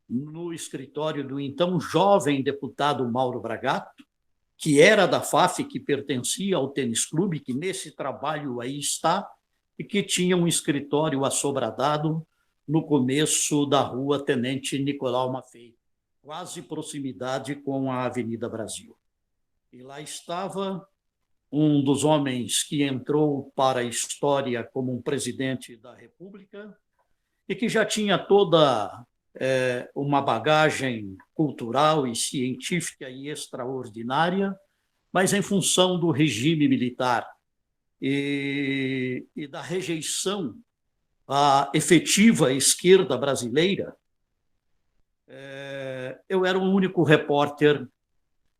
no escritório do então jovem deputado Mauro Bragato, que era da FAF, que pertencia ao Tênis Clube, que nesse trabalho aí está, e que tinha um escritório assobradado no começo da rua Tenente Nicolau Maffei, quase proximidade com a Avenida Brasil. E lá estava um dos homens que entrou para a história como um presidente da República e que já tinha toda uma bagagem cultural e científica e extraordinária, mas em função do regime militar e da rejeição à efetiva esquerda brasileira, eu era o único repórter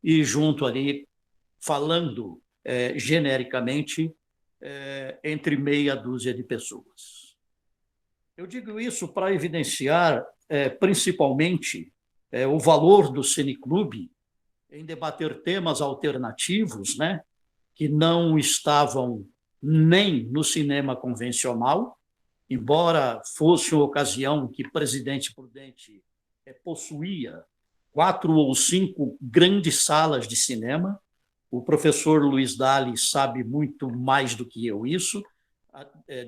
e junto ali, falando genericamente, entre meia dúzia de pessoas. Eu digo isso para evidenciar, principalmente, o valor do cineclube em debater temas alternativos, né, que não estavam nem no cinema convencional, embora fosse uma ocasião que Presidente Prudente possuía 4 ou 5 grandes salas de cinema. O professor Luiz Dali sabe muito mais do que eu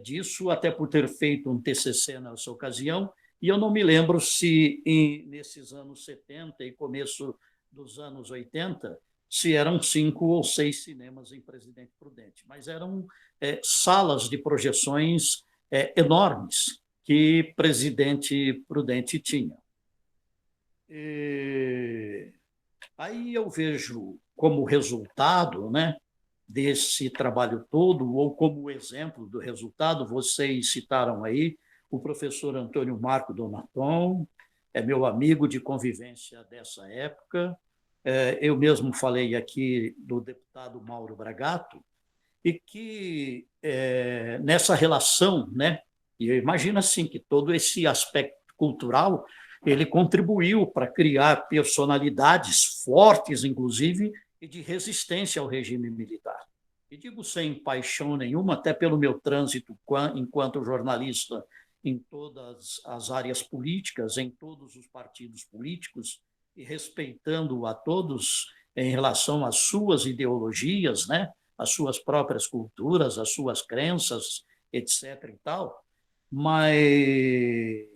disso, até por ter feito um TCC nessa ocasião, e eu não me lembro se nesses anos 70 e começo dos anos 80, se eram 5 ou 6 cinemas em Presidente Prudente, mas eram salas de projeções enormes que Presidente Prudente tinha. Aí eu vejo como resultado, né, desse trabalho todo, ou como exemplo do resultado, vocês citaram aí o professor Antônio Marco Donaton, é meu amigo de convivência dessa época, eu mesmo falei aqui do deputado Mauro Bragato, e que nessa relação, né, e eu imagino assim, que todo esse aspecto cultural ele contribuiu para criar personalidades fortes, inclusive, e de resistência ao regime militar. E digo sem paixão nenhuma, até pelo meu trânsito enquanto jornalista em todas as áreas políticas, em todos os partidos políticos, e respeitando a todos em relação às suas ideologias, né, às suas próprias culturas, às suas crenças, etc. e tal, mas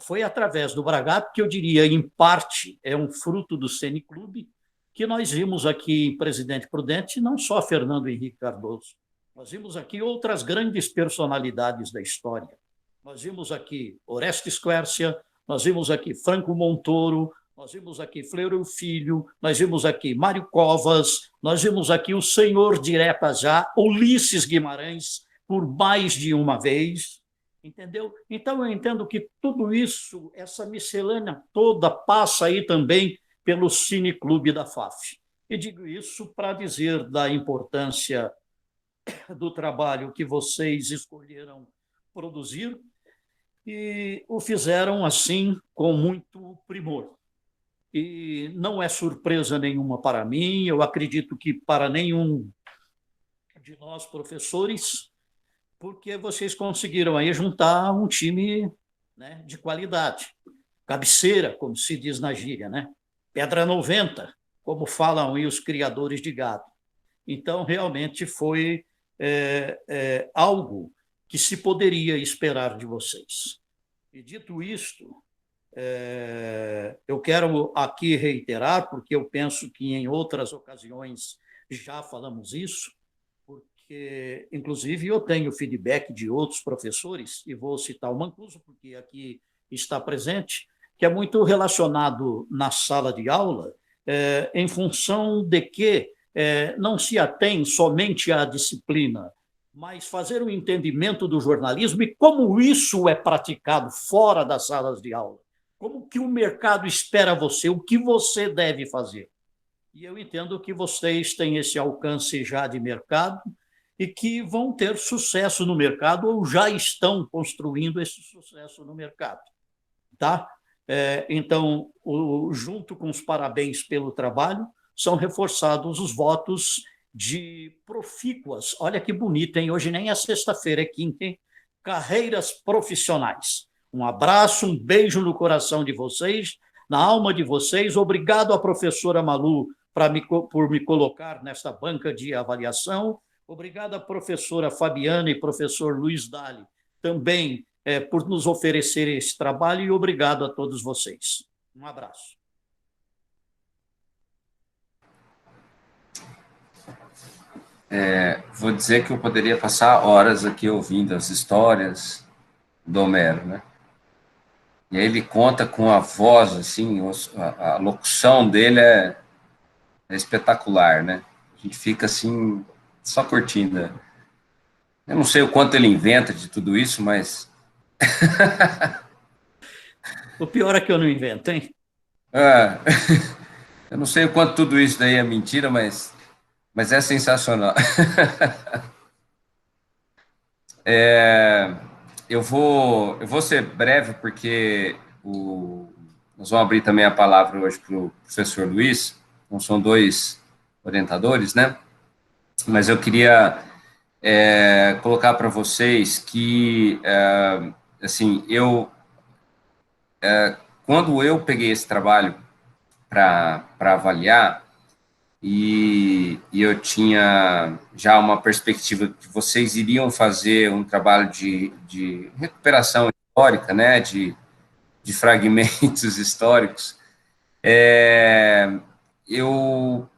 foi através do Bragato que eu diria, em parte, é um fruto do Cineclube, que nós vimos aqui em Presidente Prudente não só Fernando Henrique Cardoso, nós vimos aqui outras grandes personalidades da história. Nós vimos aqui Orestes Quercia, nós vimos aqui Franco Montoro, nós vimos aqui Fleury Filho, nós vimos aqui Mário Covas, nós vimos aqui o senhor direta já, Ulisses Guimarães, por mais de uma vez, entendeu? Então, eu entendo que tudo isso, essa miscelânea toda, passa aí também pelo Cineclube da FAF. E digo isso para dizer da importância do trabalho que vocês escolheram produzir e o fizeram assim com muito primor. E não é surpresa nenhuma para mim, eu acredito que para nenhum de nós professores, porque vocês conseguiram aí juntar um time, né, de qualidade, cabeceira, como se diz na gíria, né? Pedra 90, como falam aí os criadores de gado. Então, realmente foi algo que se poderia esperar de vocês. E dito isto, eu quero aqui reiterar, porque eu penso que em outras ocasiões já falamos isso, porque, inclusive, eu tenho feedback de outros professores, e vou citar o Mancuso, porque aqui está presente, que é muito relacionado na sala de aula, em função de que não se atém somente à disciplina, mas fazer um entendimento do jornalismo e como isso é praticado fora das salas de aula. Como que o mercado espera você, o que você deve fazer. E eu entendo que vocês têm esse alcance já de mercado e que vão ter sucesso no mercado ou já estão construindo esse sucesso no mercado. Tá? Então, junto com os parabéns pelo trabalho, são reforçados os votos de profícuas. Olha que bonito, hein? Hoje nem é sexta-feira, é quinta, hein? Carreiras profissionais. Um abraço, um beijo no coração de vocês, na alma de vocês. Obrigado à professora Malu por me colocar nessa banca de avaliação. Obrigado à professora Fabiana e professor Luiz Dali também por nos oferecer esse trabalho e obrigado a todos vocês. Um abraço. Vou dizer que eu poderia passar horas aqui ouvindo as histórias do Homero, né? E aí ele conta com a voz, assim, a locução dele é espetacular, né? A gente fica, assim, só curtindo. Eu não sei o quanto ele inventa de tudo isso, mas... O pior é que eu não invento, hein? Ah, eu não sei o quanto tudo isso daí é mentira, mas é sensacional. Eu vou ser breve, porque nós vamos abrir também a palavra hoje para o professor Luiz, não são dois orientadores, né? Mas eu queria colocar para vocês que, assim, quando eu peguei esse trabalho para avaliar, e eu tinha já uma perspectiva que vocês iriam fazer um trabalho de recuperação histórica, né, de fragmentos históricos, eu,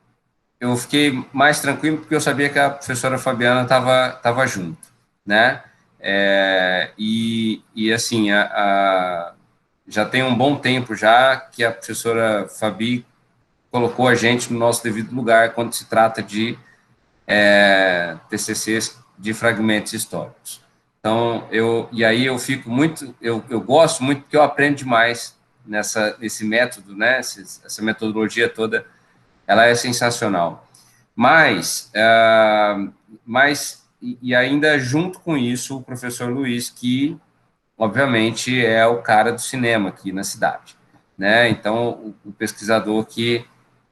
eu fiquei mais tranquilo porque eu sabia que a professora Fabiana estava junto, né, e assim, já tem um bom tempo já que a professora Fabi colocou a gente no nosso devido lugar quando se trata de TCCs de fragmentos históricos. Então, e aí eu fico muito, eu gosto muito porque eu aprendo demais nesse método, né, essa metodologia toda, ela é sensacional. Mas e ainda junto com isso, o professor Luiz, que obviamente é o cara do cinema aqui na cidade, né? Então, o pesquisador que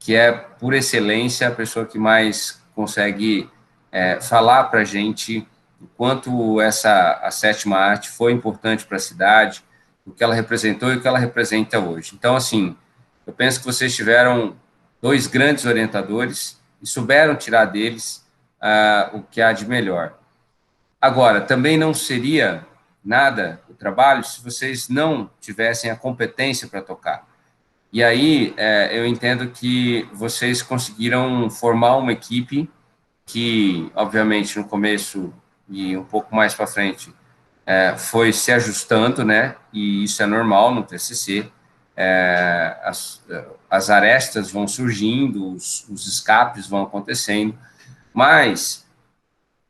é, por excelência, a pessoa que mais consegue falar para a gente o quanto a sétima arte foi importante para a cidade, o que ela representou e o que ela representa hoje. Então, assim, eu penso que vocês tiveram dois grandes orientadores e souberam tirar deles o que há de melhor. Agora, também não seria nada o trabalho se vocês não tivessem a competência para tocar. E aí, eu entendo que vocês conseguiram formar uma equipe que, obviamente, no começo e um pouco mais para frente, foi se ajustando, né? E isso é normal no TCC. As arestas vão surgindo, os escapes vão acontecendo, mas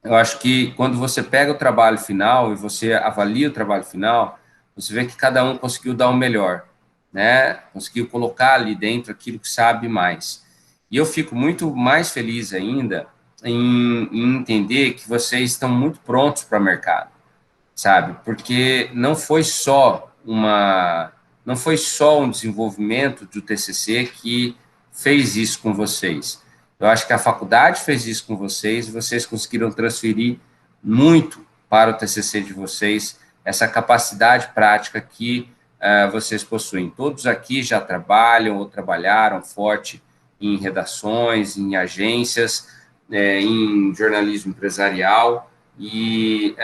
eu acho que quando você pega o trabalho final e você avalia o trabalho final, você vê que cada um conseguiu dar o melhor, né? Conseguiu colocar ali dentro aquilo que sabe mais. E eu fico muito mais feliz ainda em entender que vocês estão muito prontos para o mercado, sabe? Porque não foi só um desenvolvimento do TCC que fez isso com vocês. Eu acho que a faculdade fez isso com vocês e vocês conseguiram transferir muito para o TCC de vocês essa capacidade prática que vocês possuem. Todos aqui já trabalham ou trabalharam forte em redações, em agências, em jornalismo empresarial e,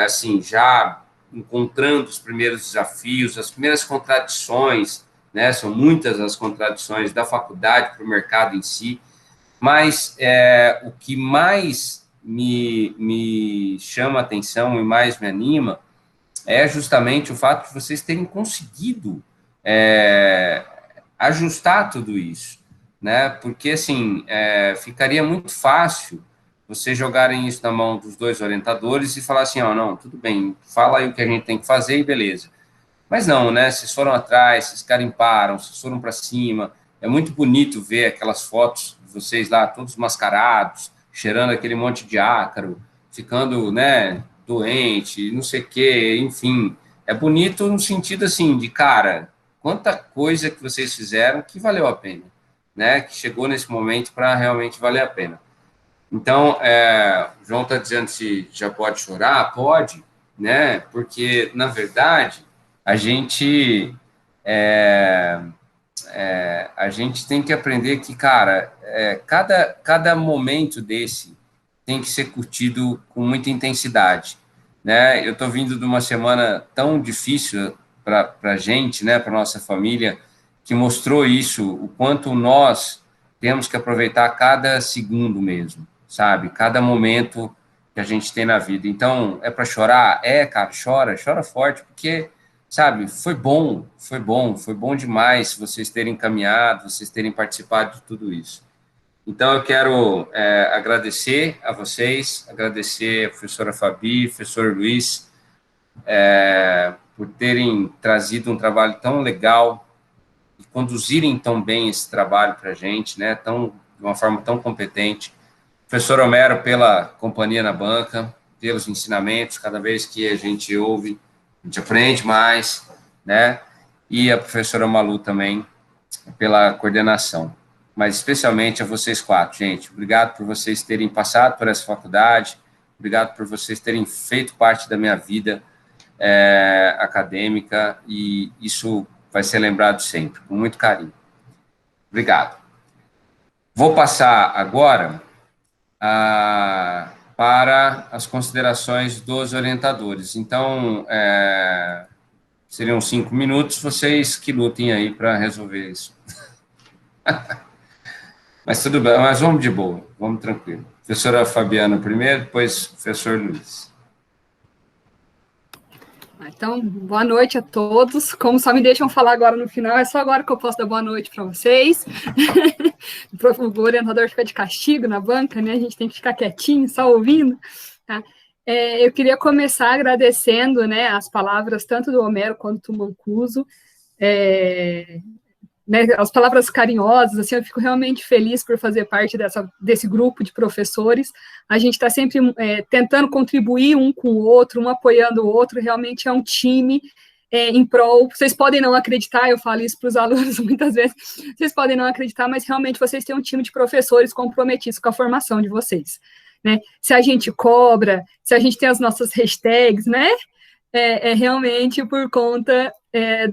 assim, já encontrando os primeiros desafios, as primeiras contradições, né? São muitas as contradições da faculdade para o mercado em si, mas o que mais me chama a atenção e mais me anima é justamente o fato de vocês terem conseguido ajustar tudo isso, né? Porque, assim, ficaria muito fácil vocês jogarem isso na mão dos dois orientadores e falar assim, não, tudo bem, fala aí o que a gente tem que fazer e beleza. Mas não, né? Vocês foram atrás, vocês carimparam, vocês foram para cima. É muito bonito ver aquelas fotos de vocês lá, todos mascarados, cheirando aquele monte de ácaro, ficando, né, doente, não sei o quê, enfim. É bonito no sentido, assim, de, cara, quanta coisa que vocês fizeram que valeu a pena, né? Que chegou nesse momento para realmente valer a pena. Então, o João está dizendo se já pode chorar, pode, né? Porque, na verdade, a gente tem que aprender que, cara, cada momento desse tem que ser curtido com muita intensidade, né? Eu estou vindo de uma semana tão difícil para a gente, né, para nossa família, que mostrou isso, o quanto nós temos que aproveitar cada segundo mesmo, sabe? Cada momento que a gente tem na vida. Então, é para chorar? É, cara, chora forte, porque, sabe, foi bom demais vocês terem caminhado, vocês terem participado de tudo isso. Então, eu quero agradecer a vocês, agradecer a professora Fabi, professor Luiz, por terem trazido um trabalho tão legal e conduzirem tão bem esse trabalho para a gente, né, de uma forma tão competente. Professor Homero, pela companhia na banca, pelos ensinamentos, cada vez que a gente ouve, a gente aprende mais, né? E a professora Malu também, pela coordenação. Mas especialmente a vocês 4, gente. Obrigado por vocês terem passado por essa faculdade, obrigado por vocês terem feito parte da minha vida acadêmica, e isso vai ser lembrado sempre, com muito carinho. Obrigado. Vou passar agora para as considerações dos orientadores. Então, seriam 5 minutos, vocês que lutem aí para resolver isso. Mas tudo bem, mas vamos de boa, vamos tranquilo. Professora Fabiana primeiro, depois professor Luiz. Então, boa noite a todos. Como só me deixam falar agora no final, é só agora que eu posso dar boa noite para vocês. O orientador fica de castigo na banca, né? A gente tem que ficar quietinho, só ouvindo. Tá? Eu queria começar agradecendo, né, as palavras tanto do Homero quanto do Mancuso, né, as palavras carinhosas, assim, eu fico realmente feliz por fazer parte desse grupo de professores. A gente está sempre tentando contribuir um com o outro, um apoiando o outro, realmente é um time em prol. Vocês podem não acreditar, eu falo isso para os alunos muitas vezes, vocês podem não acreditar, mas realmente vocês têm um time de professores comprometidos com a formação de vocês, né? Se a gente cobra, se a gente tem as nossas hashtags, né? É realmente por conta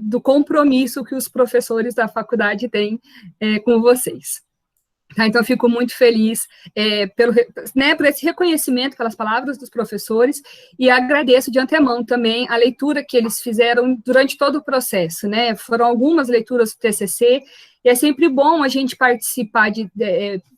do compromisso que os professores da faculdade têm com vocês. Tá, então, eu fico muito feliz por esse reconhecimento, pelas palavras dos professores, e agradeço de antemão também a leitura que eles fizeram durante todo o processo, né? Foram algumas leituras do TCC, e é sempre bom a gente participar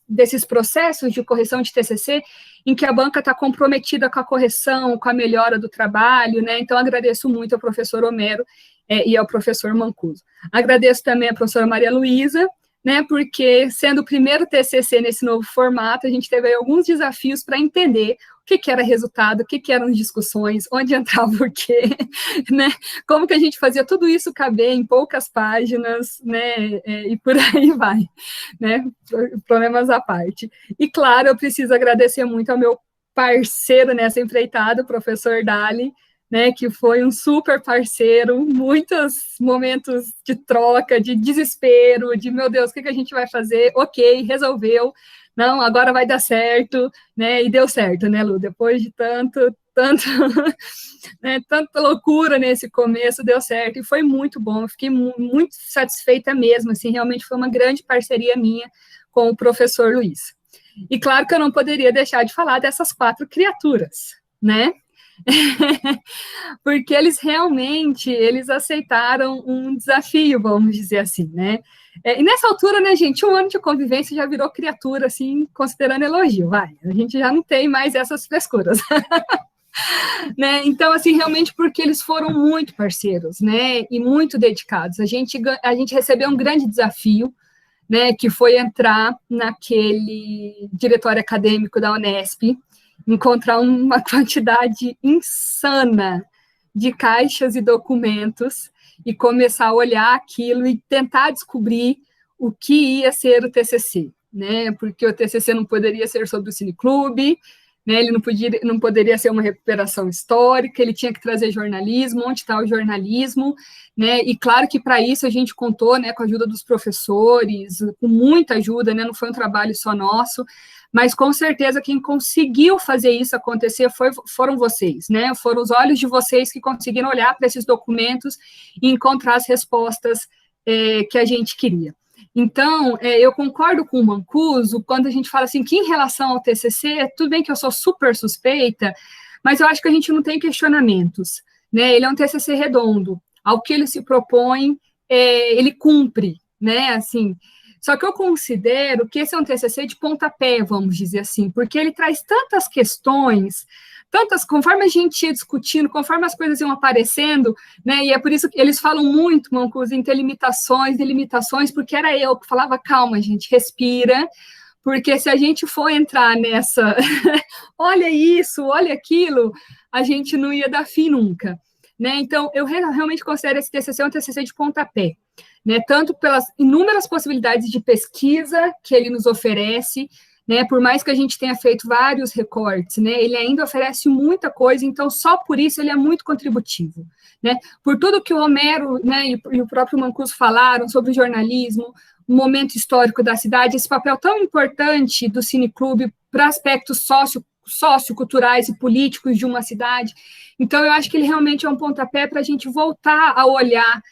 desses processos de correção de TCC, em que a banca está comprometida com a correção, com a melhora do trabalho, né? Então, agradeço muito ao professor Homero e ao professor Mancuso. Agradeço também à professora Maria Luísa, né, porque, sendo o primeiro TCC nesse novo formato, a gente teve aí alguns desafios para entender o que era resultado, o que eram discussões, onde entrava o quê, né, como que a gente fazia tudo isso caber em poucas páginas, né, e por aí vai, né, problemas à parte. E, claro, eu preciso agradecer muito ao meu parceiro nessa empreitada, o professor Dali, né, que foi um super parceiro, muitos momentos de troca, de desespero, de, meu Deus, o que a gente vai fazer? Ok, resolveu, não, agora vai dar certo, né, e deu certo, né, Lu, depois de né, tanta loucura nesse começo, deu certo, e foi muito bom, eu fiquei muito satisfeita mesmo, assim, realmente foi uma grande parceria minha com o professor Luiz. E claro que eu não poderia deixar de falar dessas 4 criaturas, né, porque eles realmente, aceitaram um desafio, vamos dizer assim, né, e nessa altura, né, gente, 1 ano de convivência já virou criatura, assim, considerando elogio, vai, a gente já não tem mais essas frescuras, né, então, assim, realmente porque eles foram muito parceiros, né, e muito dedicados, a gente recebeu um grande desafio, né, que foi entrar naquele diretório acadêmico da Unesp, encontrar uma quantidade insana de caixas e documentos e começar a olhar aquilo e tentar descobrir o que ia ser o TCC, né? Porque o TCC não poderia ser sobre o cineclube, né? Ele não poderia ser uma recuperação histórica, ele tinha que trazer jornalismo, onde está o jornalismo, né? E claro que para isso a gente contou, né, com a ajuda dos professores, com muita ajuda, né? Não foi um trabalho só nosso, mas com certeza quem conseguiu fazer isso acontecer foram vocês, né? Foram os olhos de vocês que conseguiram olhar para esses documentos e encontrar as respostas que a gente queria. Então, eu concordo com o Mancuso quando a gente fala assim, que em relação ao TCC, tudo bem que eu sou super suspeita, mas eu acho que a gente não tem questionamentos, né? Ele é um TCC redondo, ao que ele se propõe, ele cumpre, né? Assim, Só que eu considero que esse é um TCC de pontapé, vamos dizer assim, porque ele traz tantas questões, conforme a gente ia discutindo, conforme as coisas iam aparecendo, né, e é por isso que eles falam muito, Mancuso, em ter limitações, porque era eu que falava, calma, gente, respira, porque se a gente for entrar nessa, olha isso, olha aquilo, a gente não ia dar fim nunca, né, então eu realmente considero esse TCC um TCC de pontapé, né, tanto pelas inúmeras possibilidades de pesquisa que ele nos oferece, né, por mais que a gente tenha feito vários recortes, né, ele ainda oferece muita coisa, então só por isso ele é muito contributivo, né, por tudo que o Homero, né, e o próprio Mancuso falaram sobre o jornalismo, o momento histórico da cidade, esse papel tão importante do Cineclube para aspectos socioculturais e políticos de uma cidade, então eu acho que ele realmente é um pontapé para a gente voltar a olhar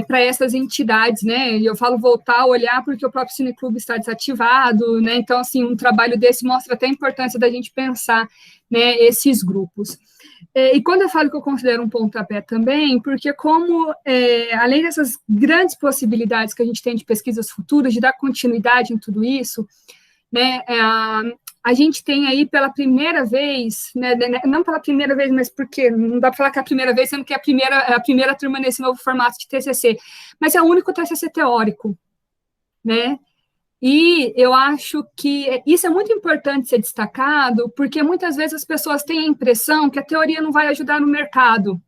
para essas entidades, né, e eu falo voltar a olhar porque o próprio Cineclube está desativado, né, então, assim, um trabalho desse mostra até a importância da gente pensar, né, esses grupos. E quando eu falo que eu considero um pontapé também, porque como, além dessas grandes possibilidades que a gente tem de pesquisas futuras, de dar continuidade em tudo isso, né, a gente tem aí pela primeira vez, né, não pela primeira vez, mas porque não dá para falar que é a primeira vez, sendo que é a primeira turma nesse novo formato de TCC, mas é o único TCC teórico, né, e eu acho que isso é muito importante ser destacado, porque muitas vezes as pessoas têm a impressão que a teoria não vai ajudar no mercado,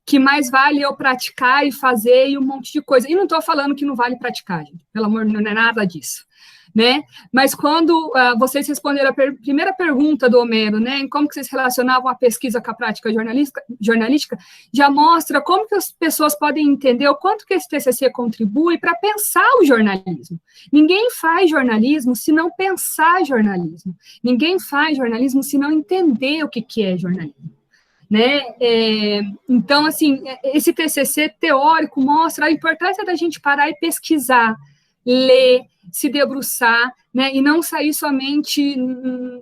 que mais vale eu praticar e fazer e um monte de coisa, e não estou falando que não vale praticar, gente, pelo amor, não é nada disso, né, mas quando vocês responderam a primeira pergunta do Homero, né, em como que vocês relacionavam a pesquisa com a prática jornalística, já mostra como que as pessoas podem entender o quanto que esse TCC contribui para pensar o jornalismo. Ninguém faz jornalismo se não pensar jornalismo, ninguém faz jornalismo se não entender o que é jornalismo, né, então, assim, esse TCC teórico mostra a importância da gente parar e pesquisar, ler, se debruçar, né, e não sair somente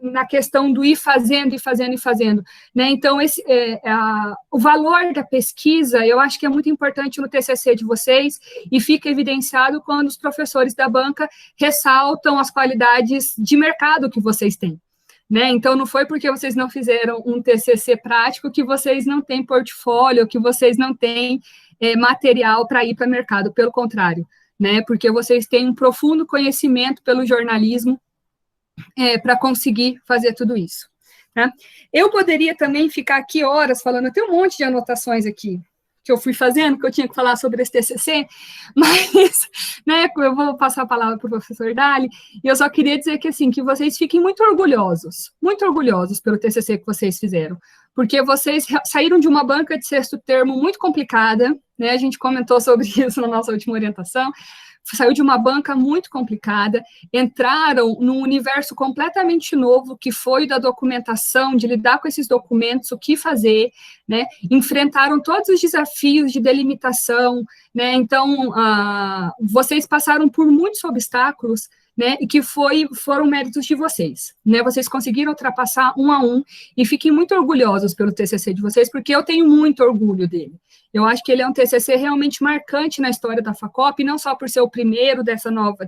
na questão do ir fazendo, né, então o valor da pesquisa, eu acho que é muito importante no TCC de vocês, e fica evidenciado quando os professores da banca ressaltam as qualidades de mercado que vocês têm, né, então não foi porque vocês não fizeram um TCC prático que vocês não têm portfólio, que vocês não têm material para ir para o mercado, pelo contrário, né, porque vocês têm um profundo conhecimento pelo jornalismo para conseguir fazer tudo isso, tá? Eu poderia também ficar aqui horas falando, eu tenho um monte de anotações aqui que eu fui fazendo, que eu tinha que falar sobre esse TCC, mas, né, eu vou passar a palavra para o professor Dali, e eu só queria dizer que, assim, que vocês fiquem muito orgulhosos pelo TCC que vocês fizeram, porque vocês saíram de uma banca de sexto termo muito complicada, né, a gente comentou sobre isso na nossa última orientação, saiu de uma banca muito complicada, entraram num universo completamente novo, que foi da documentação, de lidar com esses documentos, o que fazer, né, enfrentaram todos os desafios de delimitação, né, então, vocês passaram por muitos obstáculos, né, e que foram méritos de vocês, né, vocês conseguiram ultrapassar um a um, e fiquem muito orgulhosos pelo TCC de vocês, porque eu tenho muito orgulho dele. Eu acho que ele é um TCC realmente marcante na história da FACOP, não só por ser o primeiro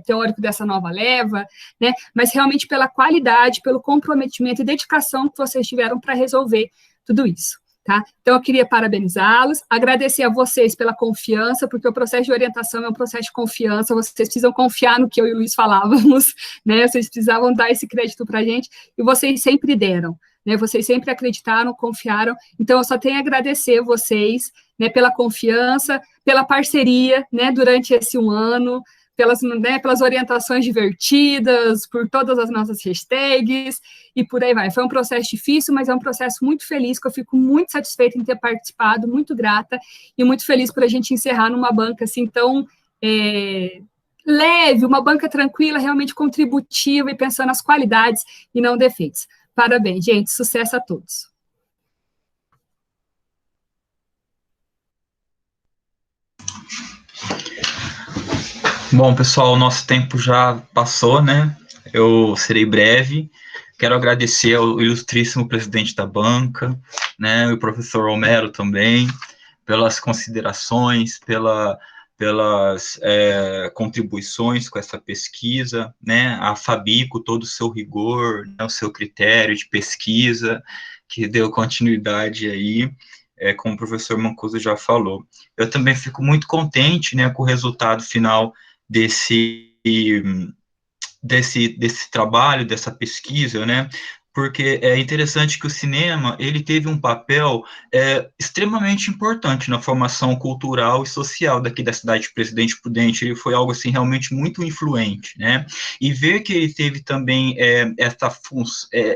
teórico dessa nova leva, né, mas realmente pela qualidade, pelo comprometimento e dedicação que vocês tiveram para resolver tudo isso, tá? Então, eu queria parabenizá-los, agradecer a vocês pela confiança, porque o processo de orientação é um processo de confiança, vocês precisam confiar no que eu e o Luiz falávamos, né, vocês precisavam dar esse crédito para a gente, e vocês sempre deram, né, vocês sempre acreditaram, confiaram, então eu só tenho a agradecer vocês, né, pela confiança, pela parceria, né, durante esse um ano, pelas orientações divertidas, por todas as nossas hashtags, e por aí vai. Foi um processo difícil, mas é um processo muito feliz, que eu fico muito satisfeita em ter participado, muito grata, e muito feliz por a gente encerrar numa banca assim tão leve, uma banca tranquila, realmente contributiva, e pensando nas qualidades e não defeitos. Parabéns, gente, sucesso a todos. Bom, pessoal, o nosso tempo já passou, né? Eu serei breve. Quero agradecer ao ilustríssimo presidente da banca, né, e o professor Homero também, pelas considerações, pelas contribuições com essa pesquisa, né, a Fabi, com todo o seu rigor, né, o seu critério de pesquisa, que deu continuidade aí, como o professor Mancuso já falou. Eu também fico muito contente, né, com o resultado final desse trabalho, dessa pesquisa, né, porque é interessante que o cinema, ele teve um papel extremamente importante na formação cultural e social daqui da cidade de Presidente Prudente. Ele foi algo, assim, realmente muito influente, né, e ver que ele teve também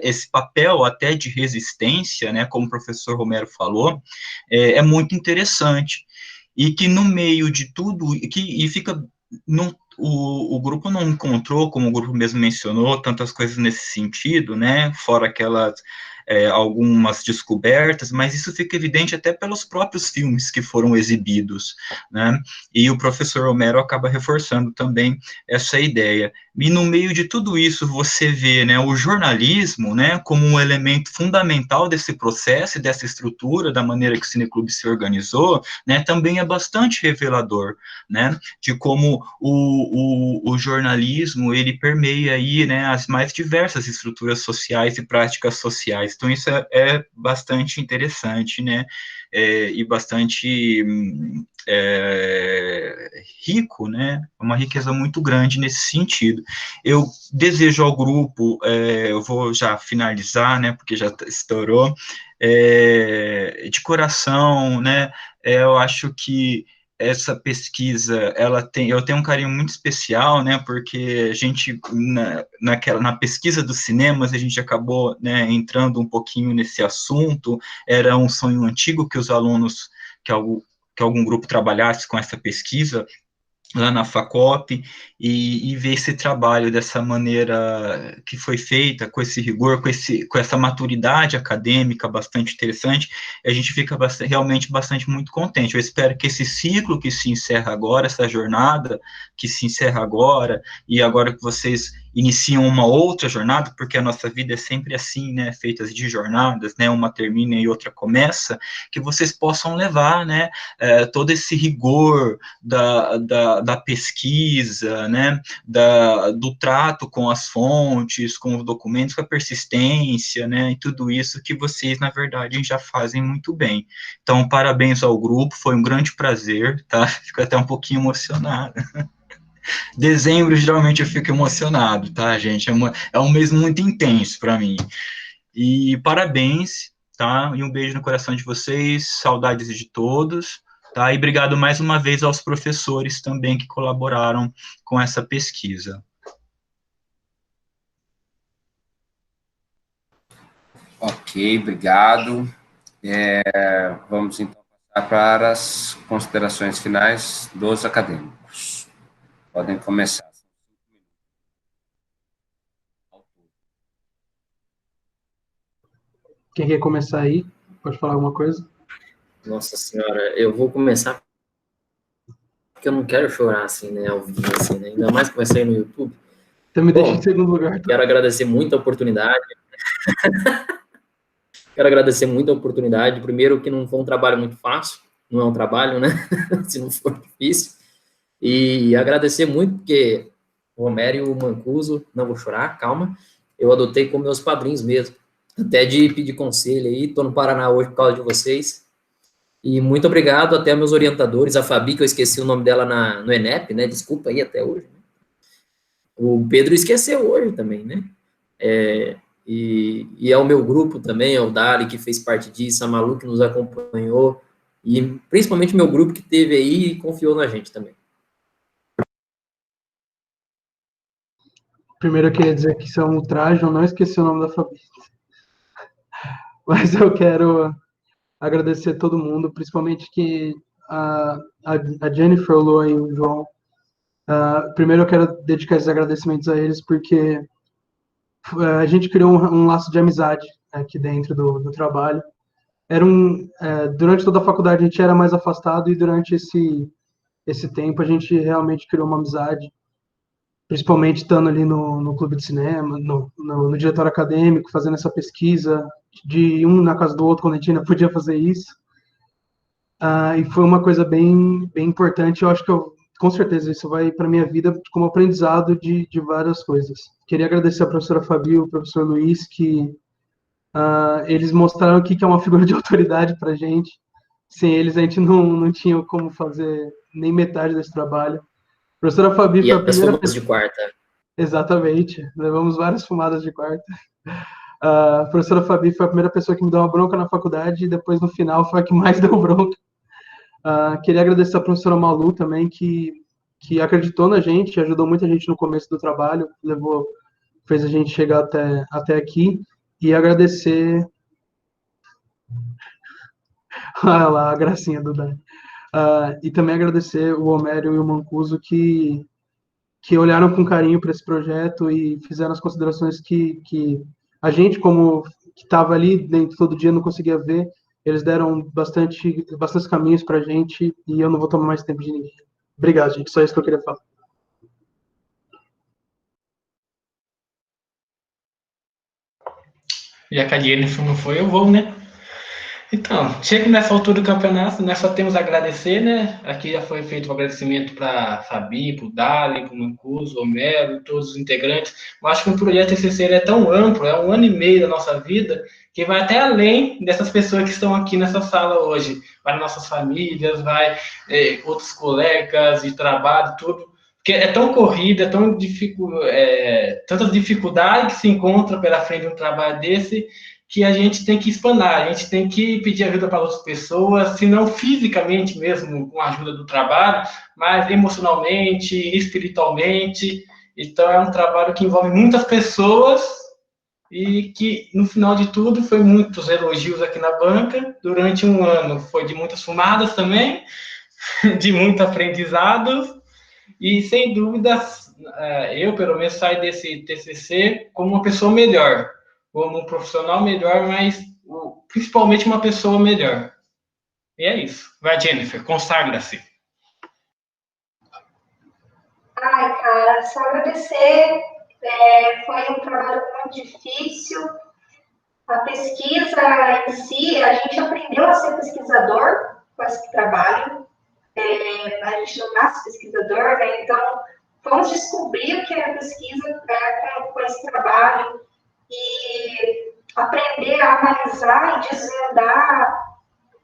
esse papel até de resistência, né, como o professor Romero falou, é muito interessante, e que no meio de tudo, e fica... O grupo não encontrou, como o grupo mesmo mencionou, tantas coisas nesse sentido, né, fora aquelas algumas descobertas, mas isso fica evidente até pelos próprios filmes que foram exibidos, né, e o professor Romero acaba reforçando também essa ideia. E no meio de tudo isso, você vê, né, o jornalismo, né, como um elemento fundamental desse processo e dessa estrutura, da maneira que o Cineclube se organizou, né, também é bastante revelador, né, de como o jornalismo, ele permeia aí, né, as mais diversas estruturas sociais e práticas sociais. Então, isso é bastante interessante, né, e bastante rico, né, uma riqueza muito grande nesse sentido. Eu desejo ao grupo, eu vou já finalizar, né, porque já estourou, de coração, né, eu acho que essa pesquisa, eu tenho um carinho muito especial, né, porque a gente, na pesquisa dos cinemas, a gente acabou, né, entrando um pouquinho nesse assunto. Era um sonho antigo que os alunos, que algum grupo trabalhasse com essa pesquisa lá na FACOP, e ver esse trabalho dessa maneira que foi feita, com esse rigor, com essa maturidade acadêmica bastante interessante, a gente fica realmente muito contente. Eu espero que esse ciclo que se encerra agora, essa jornada que se encerra agora, e agora que vocês iniciam uma outra jornada, porque a nossa vida é sempre assim, né, feitas de jornadas, né, uma termina e outra começa, que vocês possam levar, né, todo esse rigor da pesquisa, né, do trato com as fontes, com os documentos, com a persistência, né, e tudo isso que vocês, na verdade, já fazem muito bem. Então, parabéns ao grupo, foi um grande prazer, tá? Fico até um pouquinho emocionado. Dezembro, geralmente, eu fico emocionado, tá, gente? É um mês muito intenso para mim. E parabéns, tá? E um beijo no coração de vocês, saudades de todos, tá? E obrigado mais uma vez aos professores também que colaboraram com essa pesquisa. Ok, obrigado. Vamos então passar para as considerações finais dos acadêmicos. Podem começar. Quem quer começar aí? Pode falar alguma coisa? Nossa senhora, eu vou começar porque eu não quero chorar, assim, né, ao vivo, assim, né, ainda mais que vai sair no YouTube. Então me deixa em segundo lugar. Quero agradecer muito a oportunidade. Quero agradecer muito a oportunidade. Primeiro, que não foi um trabalho muito fácil, não é um trabalho, né, se não for difícil. E agradecer muito, porque o Romero e o Mancuso, não vou chorar, calma, eu adotei como meus padrinhos mesmo, até de pedir conselho aí, estou no Paraná hoje por causa de vocês. E muito obrigado até meus orientadores, a Fabi, que eu esqueci o nome dela no ENEP, né, desculpa aí até hoje. O Pedro esqueceu hoje também, né, e é o meu grupo também, é o Dali, que fez parte disso, a Malu, que nos acompanhou, e principalmente meu grupo que teve aí e confiou na gente também. Primeiro eu queria dizer que isso é um ultraje, eu não esqueci o nome da Fabi. Mas eu quero agradecer todo mundo, principalmente que a Jennifer, o Lua e o João. Primeiro eu quero dedicar esses agradecimentos a eles, porque a gente criou um laço de amizade aqui dentro do trabalho. Durante toda a faculdade a gente era mais afastado, e durante esse tempo a gente realmente criou uma amizade, principalmente estando ali no clube de cinema, no diretório acadêmico, fazendo essa pesquisa, de um na casa do outro, quando a gente ainda podia fazer isso. e foi uma coisa bem, bem importante. Eu acho que com certeza isso vai para minha vida como aprendizado de várias coisas. Queria agradecer a professora Fabi e o professor Luiz, que eles mostraram aqui que é uma figura de autoridade para a gente. Sem eles, a gente não tinha como fazer nem metade desse trabalho. A professora Fabi foi a primeira fumadas de quarta. Exatamente, levamos várias fumadas de quarta. A professora Fabi foi a primeira pessoa que me deu uma bronca na faculdade, e depois, no final, foi a que mais deu bronca. Queria agradecer a professora Malu também, que acreditou na gente, ajudou muita gente no começo do trabalho, fez a gente chegar até aqui, e agradecer... Olha lá, a gracinha do Dani. E também agradecer o Homério e o Mancuso, que olharam com carinho para esse projeto e fizeram as considerações que a gente, como que estava ali dentro todo dia, não conseguia ver. Eles deram bastantes caminhos para a gente, e eu não vou tomar mais tempo de ninguém. Obrigado, gente. Só isso que eu queria falar. Já que a Jennifer não foi, eu vou, né? Então, chega nessa altura do campeonato, nós só temos a agradecer, né? Aqui já foi feito um agradecimento para a Fabi, para o Dali, para o Mancuso, o Homero, todos os integrantes. Eu acho que o projeto TCC é tão amplo, é 1 ano e meio da nossa vida, que vai até além dessas pessoas que estão aqui nessa sala hoje. Vai nossas famílias, vai outros colegas de trabalho, tudo. Porque é tão corrida, tantas dificuldades que se encontram pela frente de um trabalho desse, que a gente tem que espanar, a gente tem que pedir ajuda para outras pessoas, se não fisicamente mesmo, com a ajuda do trabalho, mas emocionalmente, espiritualmente. Então, é um trabalho que envolve muitas pessoas e que, no final de tudo, foi muitos elogios aqui na banca. Durante 1 ano, foi de muitas fumadas também, de muito aprendizado. E, sem dúvidas, eu, pelo menos, saio desse TCC como uma pessoa melhor, como um profissional melhor, mas principalmente uma pessoa melhor. E é isso. Vai, Jennifer, consagra-se. Ai, cara, só agradecer. Foi um trabalho muito difícil. A pesquisa em si, a gente aprendeu a ser pesquisador com esse trabalho. A gente não nasce pesquisador, né? Então, vamos descobrir o que é a pesquisa com esse trabalho e aprender a analisar e desvendar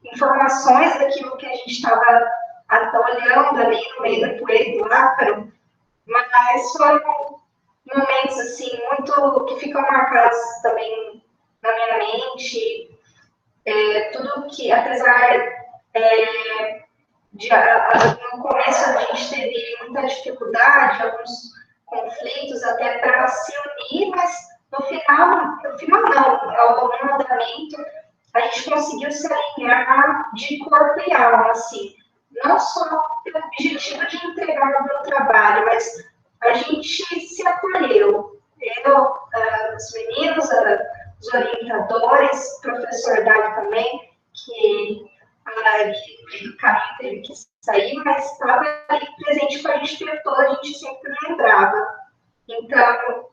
informações daquilo que a gente estava olhando ali no meio da poeira do ácaro, mas foram momentos, assim, muito que ficam marcados também na minha mente, tudo que, apesar no começo a gente teve muita dificuldade, alguns conflitos até para se unir, mas no final não, ao longo do andamento, a gente conseguiu se alinhar de corpo e alma, assim, não só pelo objetivo de entregar o meu trabalho, mas a gente se acolheu. Eu, os meninos, os orientadores, o professor Dali também, que o Caio teve que sair, mas estava ali presente com a gente o tempo todo, a gente sempre lembrava. Então,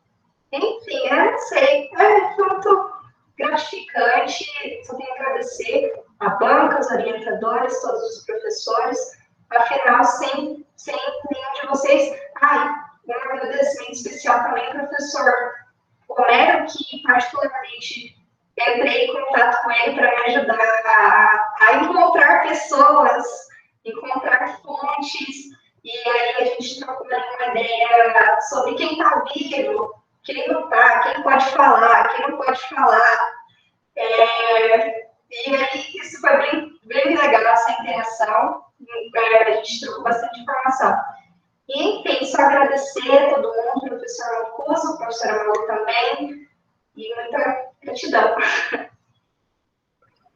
enfim, eu não sei, foi muito gratificante, só tenho a agradecer a banca, os orientadores, todos os professores, afinal, sem nenhum de vocês, um agradecimento especial também ao professor Homero, que particularmente entrei em contato com ele para me ajudar a encontrar pessoas, encontrar fontes, e aí a gente trocou uma ideia sobre quem está vivo, quem não está, quem pode falar, quem não pode falar. E aí isso foi bem legal, essa interação, a gente trocou bastante informação. E, enfim, só agradecer a todo mundo, o professor Mancuso, o professor Malu também, e muita gratidão.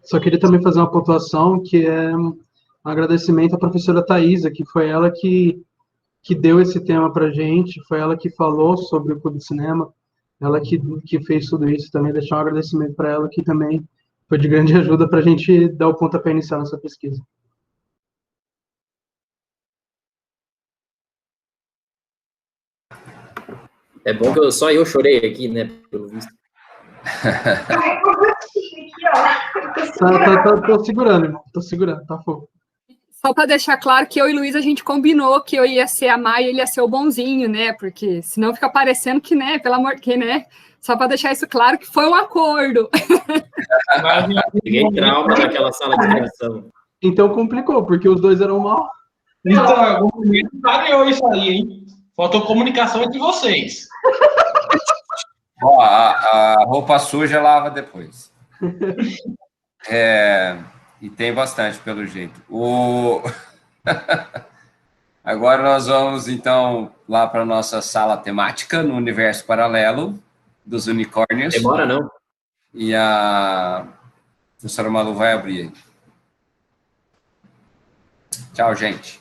Só queria também fazer uma pontuação, que é um agradecimento à professora Thaisa, que foi ela que deu esse tema para a gente, foi ela que falou sobre o Clube de Cinema, ela que fez tudo isso também, deixar um agradecimento para ela, que também foi de grande ajuda para a gente dar o pontapé inicial nessa pesquisa. É bom que só eu chorei aqui, né, pelo visto. Tô segurando, irmão. Tô segurando, tá fogo. Só para deixar claro que eu e Luiz, a gente combinou que eu ia ser a Maia e ele ia ser o bonzinho, né? Porque senão fica parecendo que, né, pelo amor que, né? Só para deixar isso claro que foi um acordo. Peguei trauma naquela sala de redação. Então complicou, porque os dois eram mal. Então, em algum momento clareou isso aí, hein? Faltou comunicação entre vocês. Ó, a roupa suja lava depois. E tem bastante, pelo jeito. Agora nós vamos, então, lá para a nossa sala temática, no universo paralelo dos unicórnios. Demora, não? E a professora Malu vai abrir. Tchau, gente.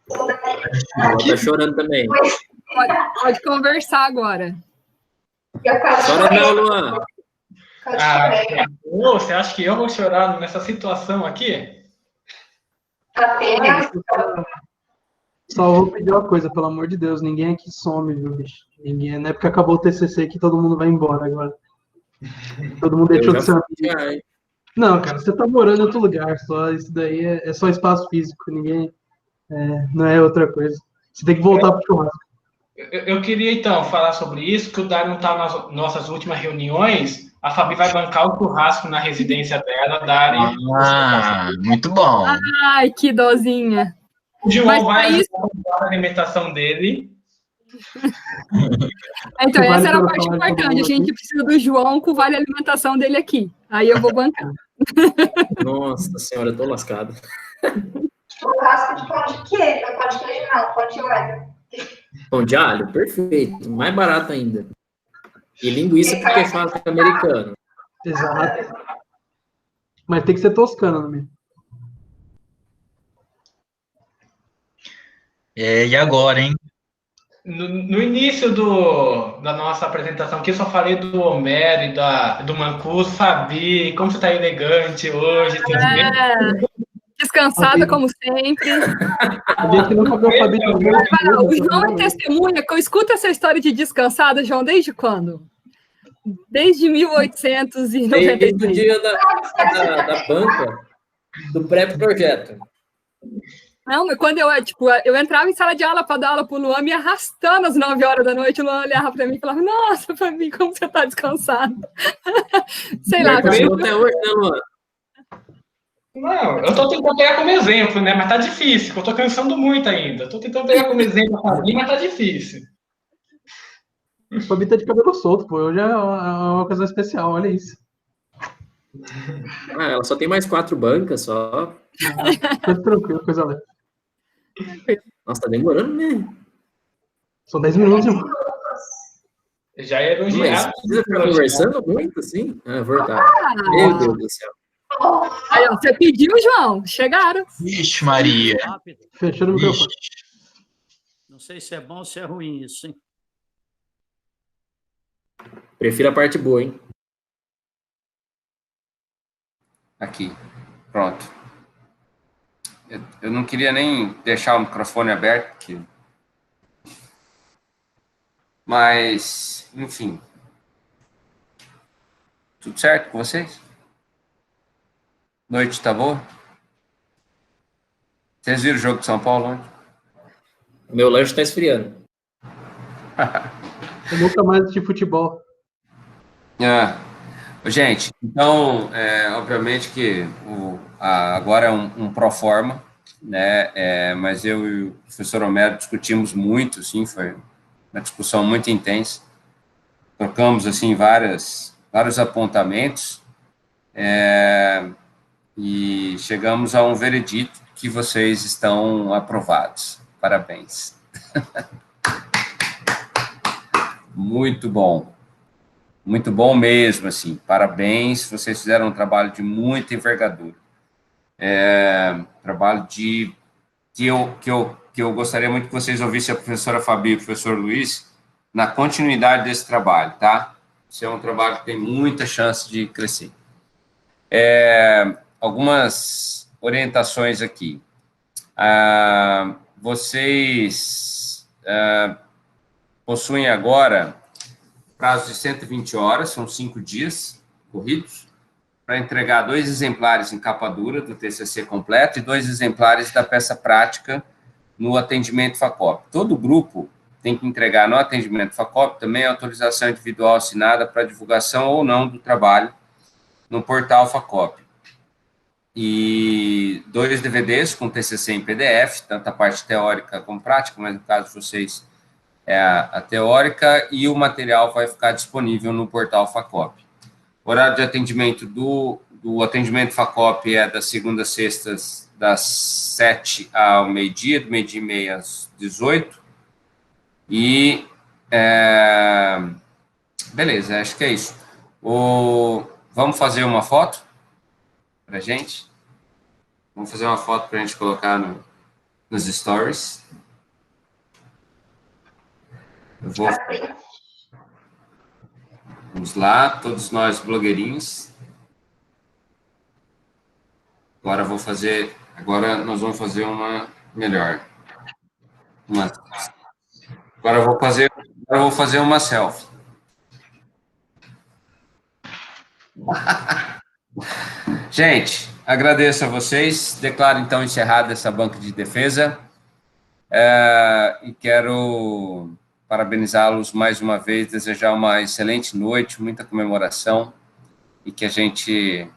Ela tá chorando também. Pode conversar agora. Chora não, Luan. Você acha que eu vou chorar nessa situação aqui? Só vou pedir uma coisa, pelo amor de Deus, ninguém aqui some, viu, bicho? Ninguém, não é porque acabou o TCC que todo mundo vai embora agora. Todo mundo deixou de ser amigo. Não, cara, você tá morando em outro lugar, só isso daí é só espaço físico, ninguém, não é outra coisa. Você tem que voltar pro churrasco. Eu queria, então, falar sobre isso, que o Dário não está nas nossas últimas reuniões. A Fabi vai bancar o churrasco na residência dela, Dário. Muito bom. Ai, que dozinha. O João Mas vai isso... ajudar a alimentação dele. Então, essa era a parte importante. A gente precisa do João com o vale alimentação dele aqui. Aí eu vou bancar. Nossa senhora, eu tô lascado. Churrasco de pão de queijo. Pão de queijo não, pão de alho. Pão de alho? Perfeito. Mais barato ainda. E linguiça porque é fácil americano. Exato. Mas tem que ser toscano no meio. E agora, hein? No início da nossa apresentação aqui, eu só falei do Homero e do Mancuso. Fabi, como você tá elegante hoje. Descansada, como sempre. O João é testemunha que eu escuto essa história de descansada, João, desde quando? Desde 1893. Desde o dia da banca, do pré-projeto. Não, mas quando eu entrava em sala de aula para dar aula para o Luan, me arrastando às 9 horas da noite, o Luan olhava para mim e falava, nossa, Fabi, como você está descansado? Sei lá. Até hoje, né, Luan? Não, eu tô tentando pegar como exemplo, né? Mas tá difícil, eu tô cansando muito ainda. Eu tô tentando pegar como exemplo a Fabi, mas tá difícil. A Fabi tá de cabelo solto, pô. Hoje é uma ocasião especial, olha isso. Ela só tem mais 4 bancas só. Coisa tranquila, coisa leve. Nossa, tá demorando, né? São 10 minutos, irmão. Já é elogiado. Mas precisa ficar conversando muito, assim? Verdade. Meu Deus do céu. Aí, você pediu, João? Chegaram. Vixe, Maria. Fechando o microfone. Não sei se é bom ou se é ruim isso, hein? Prefiro a parte boa, hein? Aqui. Pronto. Eu não queria nem deixar o microfone aberto, porque... mas, enfim. Tudo certo com vocês? Noite tá boa? Vocês viram o jogo de São Paulo ontem? Meu lanche tá esfriando. Eu nunca mais assisti futebol. Gente, então, obviamente que agora é um proforma, né? Mas eu e o professor Homero discutimos muito, assim, foi uma discussão muito intensa. Trocamos, assim, vários apontamentos e chegamos a um veredito que vocês estão aprovados. Parabéns. Muito bom. Muito bom mesmo, assim. Parabéns, vocês fizeram um trabalho de muita envergadura. Trabalho que eu gostaria muito que vocês ouvissem a professora Fabi e o professor Luiz na continuidade desse trabalho, tá? Isso é um trabalho que tem muita chance de crescer. Algumas orientações aqui. Vocês possuem agora prazo de 120 horas, são 5 dias corridos, para entregar 2 exemplares em capa dura do TCC completo e 2 exemplares da peça prática no atendimento FACOP. Todo grupo tem que entregar no atendimento FACOP também a autorização individual assinada para divulgação ou não do trabalho no portal FACOP. E 2 DVDs com TCC em PDF, tanto a parte teórica como prática, mas no caso de vocês é a teórica, e o material vai ficar disponível no portal FACOP. O horário de atendimento do atendimento FACOP é das segundas a sextas, das 7 ao meio-dia, do meio-dia e meia às 18. E, beleza, acho que é isso. Vamos fazer uma foto para a gente? Vamos fazer uma foto para a gente colocar nos stories. Vamos lá, todos nós blogueirinhos. Agora nós vamos fazer uma melhor. Agora eu vou fazer uma selfie. Gente, agradeço a vocês. Declaro então encerrada essa banca de defesa. E quero parabenizá-los mais uma vez, desejar uma excelente noite, muita comemoração e que a gente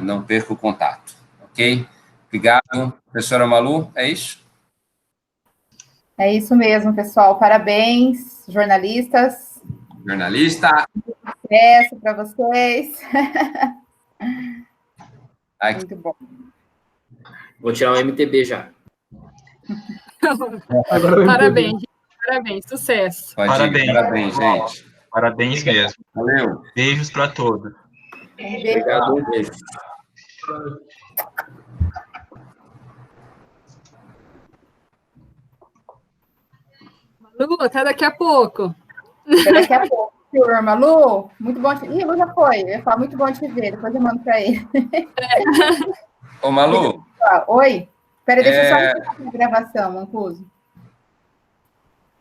não perca o contato, ok? Obrigado. Professora Malu, é isso? É isso mesmo, pessoal. Parabéns, jornalistas. Jornalista. Sucesso para vocês. Muito bom. Vou tirar o MTB já. Parabéns, parabéns, sucesso. Parabéns, gente. Parabéns mesmo. Valeu. Beijos para todos. Obrigado, um beijo. Malu, até daqui a pouco. Até daqui a pouco, senhor Malu. Muito bom te... Ih, Lu já foi. Eu ia falar muito bom te ver. Depois eu mando para ele. Ô, Malu. Oi. Espera, deixa eu só a gravação, Mancuso.